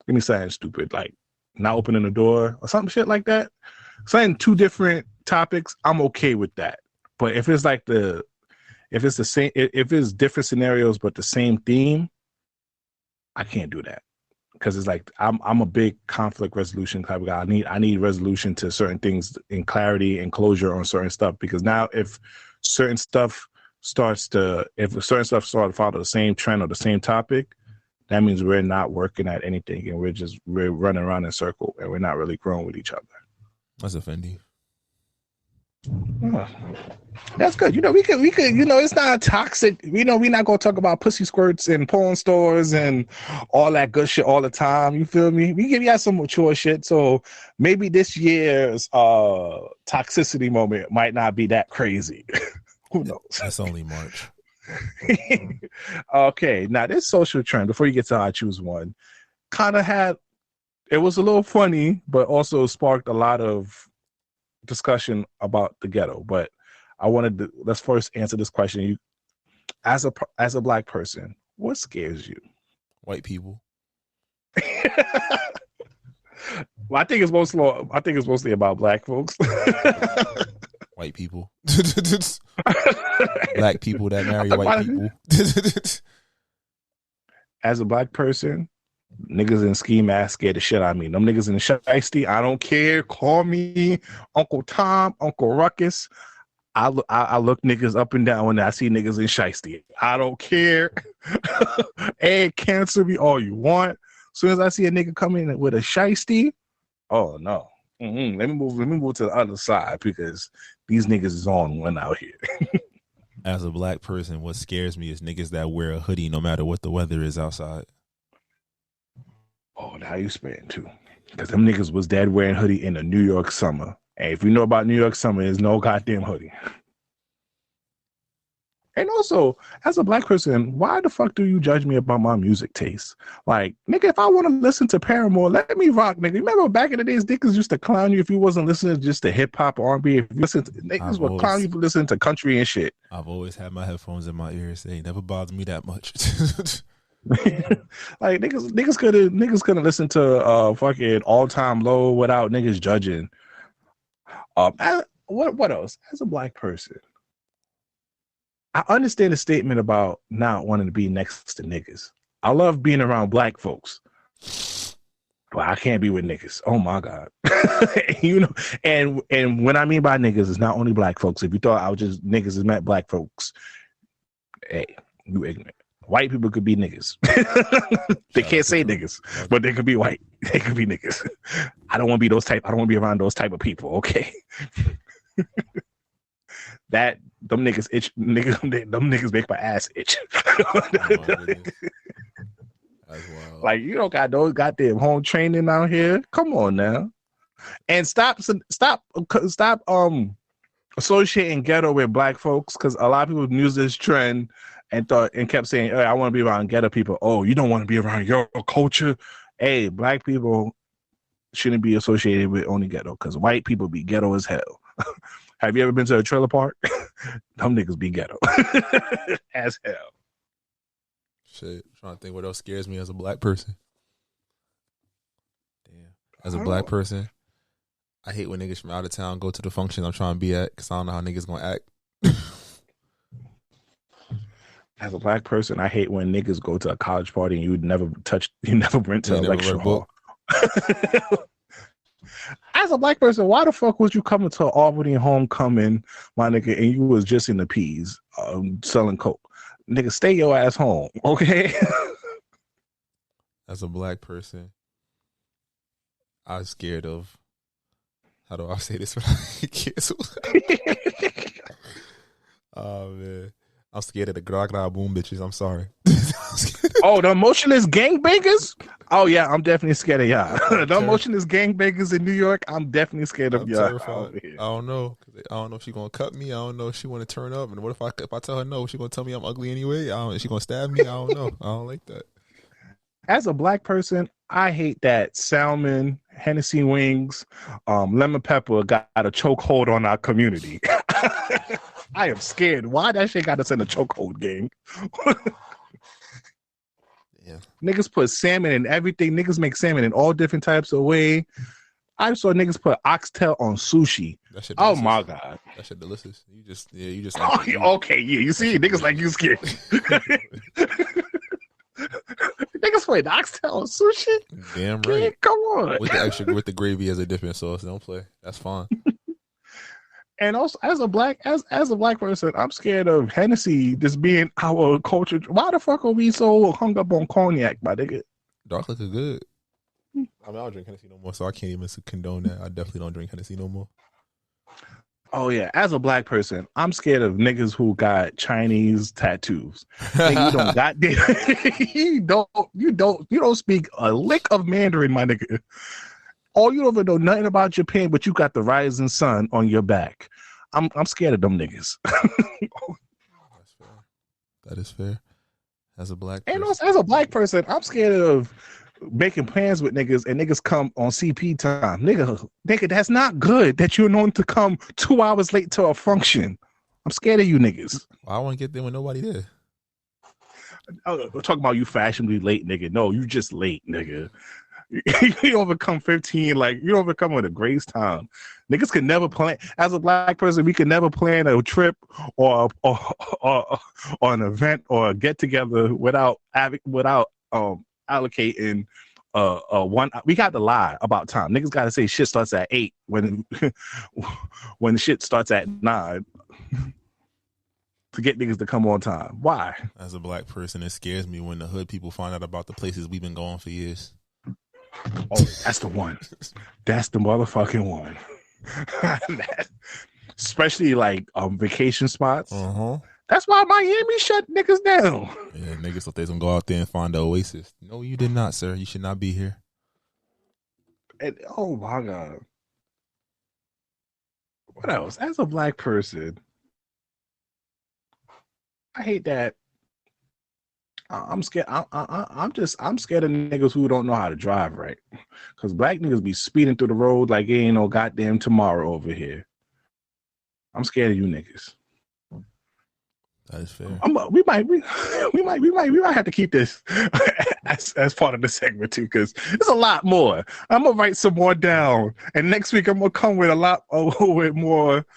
give me something stupid, like not opening the door or something shit like that. Saying two different topics, I'm okay with that. But if it's like if it's different scenarios but the same theme, I can't do that because it's like I'm a big conflict resolution type of guy. I need resolution to certain things and clarity and closure on certain stuff, because now if certain stuff if certain stuff starts to follow the same trend or the same topic, that means we're not working at anything and we're running around in a circle and we're not really growing with each other. That's offending. Oh, that's good. We could, it's not toxic. We're not going to talk about pussy squirts and porn stores and all that good shit all the time. You feel me? We got some mature shit. So maybe this year's toxicity moment might not be that crazy. Who knows? That's only March. Okay. Now this social trend, before you get to I choose one, it was a little funny, but also sparked a lot of discussion about the ghetto. But let's first answer this question. You, as a black person, what scares you? White people. Well, I think it's mostly about black folks. White people. Black people that marry white people. As a black person, niggas in ski masks scared the shit out of me. Them niggas in the shiesty, I don't care. Call me Uncle Tom, Uncle Ruckus. I look niggas up and down when I see niggas in shiesty. I don't care. And cancel me all you want. As soon as I see a nigga come in with a shiesty, oh no. Mm-hmm. Let me move to the other side because these niggas is on one out here. As a black person, what scares me is niggas that wear a hoodie no matter what the weather is outside. Oh, now you spitting too. Because them niggas was dead wearing hoodie in the New York summer. And if you know about New York summer, there's no goddamn hoodie. And also, as a black person, why the fuck do you judge me about my music taste? Like, nigga, if I want to listen to Paramore, let me rock, nigga. Remember back in the days, niggas used to clown you if you wasn't listening just to hip hop or R&B. If you listen to, niggas would clown you for listening to country and shit. I've always had my headphones in my ears. They never bothered me that much. Like niggas couldn't listen to fucking All Time Low without niggas judging. What else? As a black person, I understand the statement about not wanting to be next to niggas. I love being around black folks, but I can't be with niggas. Oh my God. And what I mean by niggas is not only black folks. If you thought I was just niggas is meant black folks, hey, you ignorant. White people could be niggas. They can't say niggas, but they could be white. They could be niggas. I don't want to be around those type of people. Okay. Them niggas itch. Them niggas make my ass itch. Like, you don't got those goddamn home training out here. Come on now. And stop associating ghetto with black folks, because a lot of people use this trend and kept saying, hey, I want to be around ghetto people. Oh, you don't want to be around your culture. Hey, black people shouldn't be associated with only ghetto, because white people be ghetto as hell. Have you ever been to a trailer park? Them niggas be ghetto as hell. Shit, I'm trying to think what else scares me as a black person. Damn. As a black person, I hate when niggas from out of town go to the function I'm trying to be at, because I don't know how niggas gonna act. As a black person, I hate when niggas go to a college party and you never went to a lecture hall. As a black person, why the fuck was you coming to Albany homecoming, my nigga, and you was just in the P's selling coke? Nigga, stay your ass home, okay? As a black person, I'm scared of, how do I say this without getting canceled? Oh, man. I'm scared of the gra gra boom bitches. I'm sorry. Oh, the emotionless gangbangers? Oh, yeah, I'm definitely scared of y'all. The emotionless gangbangers in New York, I'm definitely scared of y'all. I don't know. I don't know if she's going to cut me. I don't know if she want to turn up. And what if I tell her no? She going to tell me I'm ugly anyway? Is she going to stab me? I don't know. I don't like that. As a black person, I hate that salmon, Hennessy wings, lemon pepper got a chokehold on our community. I am scared. Why that shit got us in a chokehold, gang? Yeah. Niggas put salmon in everything. Niggas make salmon in all different types of way. I saw niggas put oxtail on sushi. Oh my God. That shit delicious. You just okay, yeah. You see, niggas like you scared. Niggas put oxtail on sushi? Damn right. Yeah, come on. With the gravy as a dipping sauce. Don't play. That's fine. And also, as a black person, I'm scared of Hennessy just being our culture. Why the fuck are we so hung up on cognac, my nigga? Dark liquor good. I mean, I don't drink Hennessy no more, so I can't even condone that. I definitely don't drink Hennessy no more. Oh yeah, as a black person, I'm scared of niggas who got Chinese tattoos. Nigga, you don't got you don't speak a lick of Mandarin, my nigga. Or you don't even know nothing about Japan, but you got the rising sun on your back. I'm scared of them niggas. That's fair. That is fair. As a black person. And also, as a black person, I'm scared of making plans with niggas and niggas come on CP time. Nigga, that's not good that you're known to come 2 hours late to a function. I'm scared of you niggas. I want to get there when nobody there. We're talking about you fashionably late, nigga. No, you just late, nigga. You overcome 15, like you overcome with a grace time. Niggas can never plan. As a black person, we can never plan a trip or an event or a get together without allocating one. We got to lie about time. Niggas got to say shit starts at 8 when when shit starts at 9 to get niggas to come on time. Why? As a black person, it scares me when the hood people find out about the places we've been going for years. Oh, that's the one. That's the motherfucking one. Especially like vacation spots. That's why Miami shut niggas down. Yeah, niggas thought they was gonna go out there and find the oasis. No, you did not, sir. You should not be here. And, oh my God. What else? As a black person, I hate that. I'm scared. I'm scared of niggas who don't know how to drive right. Cause black niggas be speeding through the road like it ain't no goddamn tomorrow over here. I'm scared of you niggas. That is fair. We might have to keep this as part of the segment too, because there's a lot more. I'm gonna write some more down, and next week I'm gonna come with a lot with more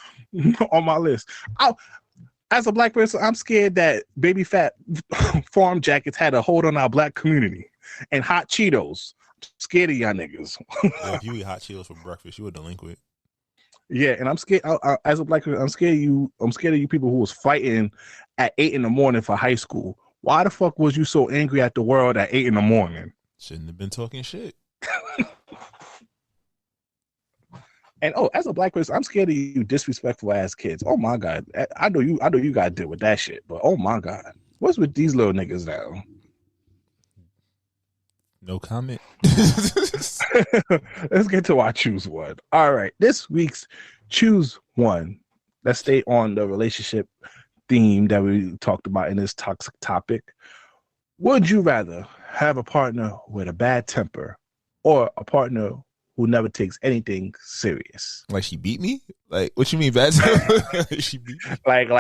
on my list. As a black person, I'm scared that baby fat farm jackets had a hold on our black community, and hot Cheetos. I'm scared of y'all niggas. Yeah, if you eat hot Cheetos for breakfast, you a delinquent. Yeah, and I'm scared. As a black person, I'm scared of you. I'm scared of you people who was fighting at 8 a.m. for high school. Why the fuck was you so angry at the world at 8 a.m? Shouldn't have been talking shit. And as a black person, I'm scared of you disrespectful ass kids. Oh my God, I know you got to deal with that shit. But oh my God, what's with these little niggas now? No comment. Let's get to our choose one. All right, this week's choose one. Let's stay on the relationship theme that we talked about in this toxic topic. Would you rather have a partner with a bad temper or a partner who never takes anything serious? Like she beat me? Like what you mean bad temper? She beat me? Like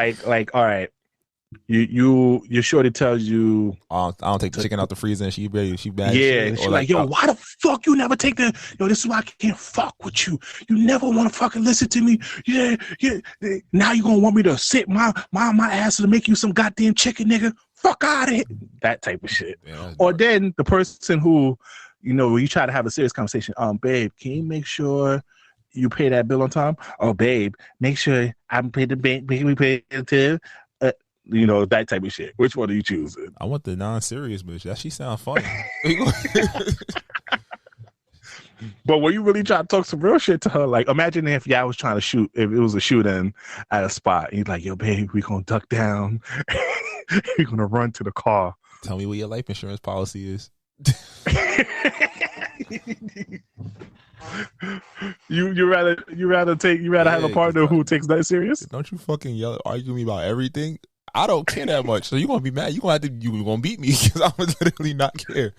all right. Your shorty tells you I don't take the chicken out the freezer and she bad. Yeah, and she's like, yo, why the fuck you never take the this is why I can't fuck with you. You never want to fucking listen to me. Yeah. Now you gonna want me to sit my ass to make you some goddamn chicken, nigga. Fuck out of here. That type of shit. Yeah, or then the person who, when you try to have a serious conversation, babe, can you make sure you pay that bill on time? Oh, babe, make sure I pay the bank, we pay it too. That type of shit. Which one are you choosing? I want the non-serious bitch. That she sound funny. But when you really try to talk some real shit to her, like imagine if y'all was trying to shoot, if it was a shooting at a spot, and you're like, yo, babe, we gonna duck down. We're gonna run to the car. Tell me what your life insurance policy is. You rather have a partner who takes that serious? Don't you fucking argue with me about everything? I don't care that much. So you're gonna be mad. You gonna beat me because I would literally not care.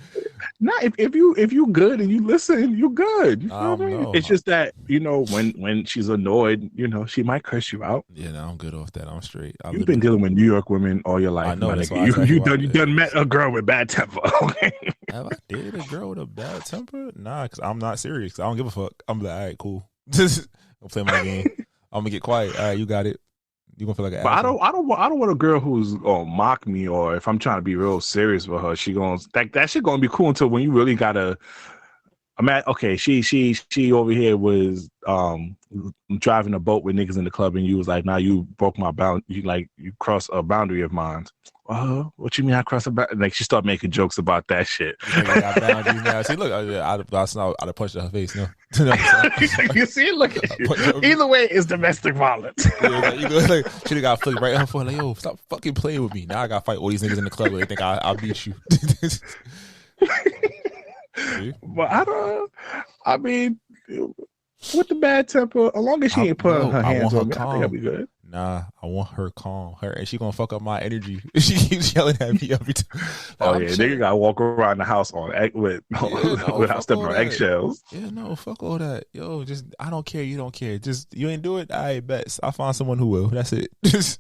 Nah, if you good and you listen, you good. You know what I mean? It's just that when she's annoyed, she might curse you out. Yeah, no, I'm good off that. I'm straight. You've been dealing with New York women all your life. I know. You done met a girl with bad temper. Okay? Have I dated a girl with a bad temper? Nah, because I'm not serious. I don't give a fuck. I'm like, all right, cool. I'll play my game. I'm gonna get quiet. All right, you got it. You gonna feel like an asshole. I don't want a girl who's gonna mock me, or if I'm trying to be real serious with her, she gonna that shit gonna be cool until when you really gotta Okay, she over here was driving a boat with niggas in the club, and you was like, "Nah, you broke my bound. You crossed a boundary of mine." What you mean I crossed a boundary? Like she started making jokes about that shit. Got boundaries now. See, look, I'd have punched her face. No, you see, look. Either way, it's domestic violence. Like, she got flipped right in her foot. Like, yo, stop fucking playing with me. Now I gotta fight all these niggas in the club. They think I'll beat you. But I mean, with the bad temper, as long as she ain't putting her hands on me, I think I'll be good. Nah, I want her calm. And she gonna fuck up my energy. She keeps yelling at me every time. Like, nigga gotta walk around the house without stepping on eggshells. Yeah, no, fuck all that. Yo, just I don't care. You don't care. Just you ain't do it. I bet I'll find someone who will. That's it. This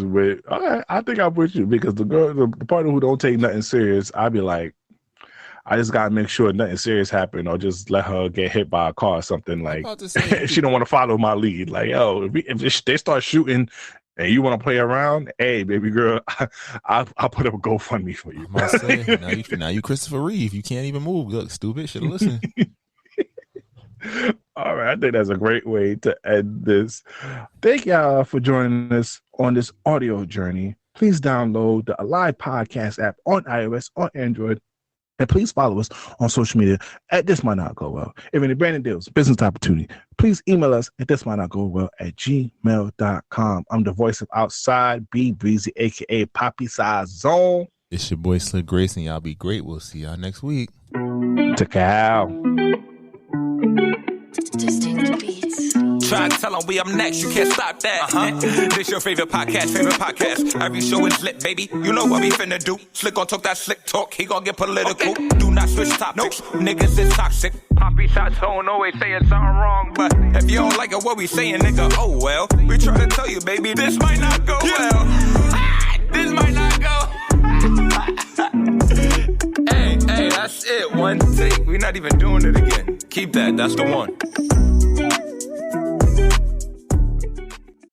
with I think I'm with you because the partner who don't take nothing serious, I'd be like, I just gotta make sure nothing serious happened, or just let her get hit by a car or something. Like she don't want to follow my lead. Like, yo, if they start shooting and you want to play around, hey, baby girl, I'll put up a GoFundMe for you. I must say, now you Christopher Reeve. You can't even move. Look, stupid. Should have listened. All right, I think that's a great way to end this. Thank y'all for joining us on this audio journey. Please download the Alive Podcast app on iOS or Android. And please follow us on social media at Thismightnotgowell. If any branding deals, business opportunity, please email us at thismightnotgowell@gmail.com. I'm the voice of outside, B Brezzy, a.k.a. Poppy Size Zone. It's your boy Slick Grayson. Y'all be great. We'll see y'all next week. Takao. Distinct beats. Try to tell them we up next, you can't stop that. This your favorite podcast. Every show is lit, baby. You know what we finna do. Slick gon' talk that slick talk, he gon' get political. Okay. Do not switch topics, niggas is toxic. Poppy shots don't always saying something wrong, but if you don't like it, what we saying, nigga, oh well. We try to tell you, baby, this might not go well. This might not go. Hey, that's it, one take. We not even doing it again. Keep that, that's the one.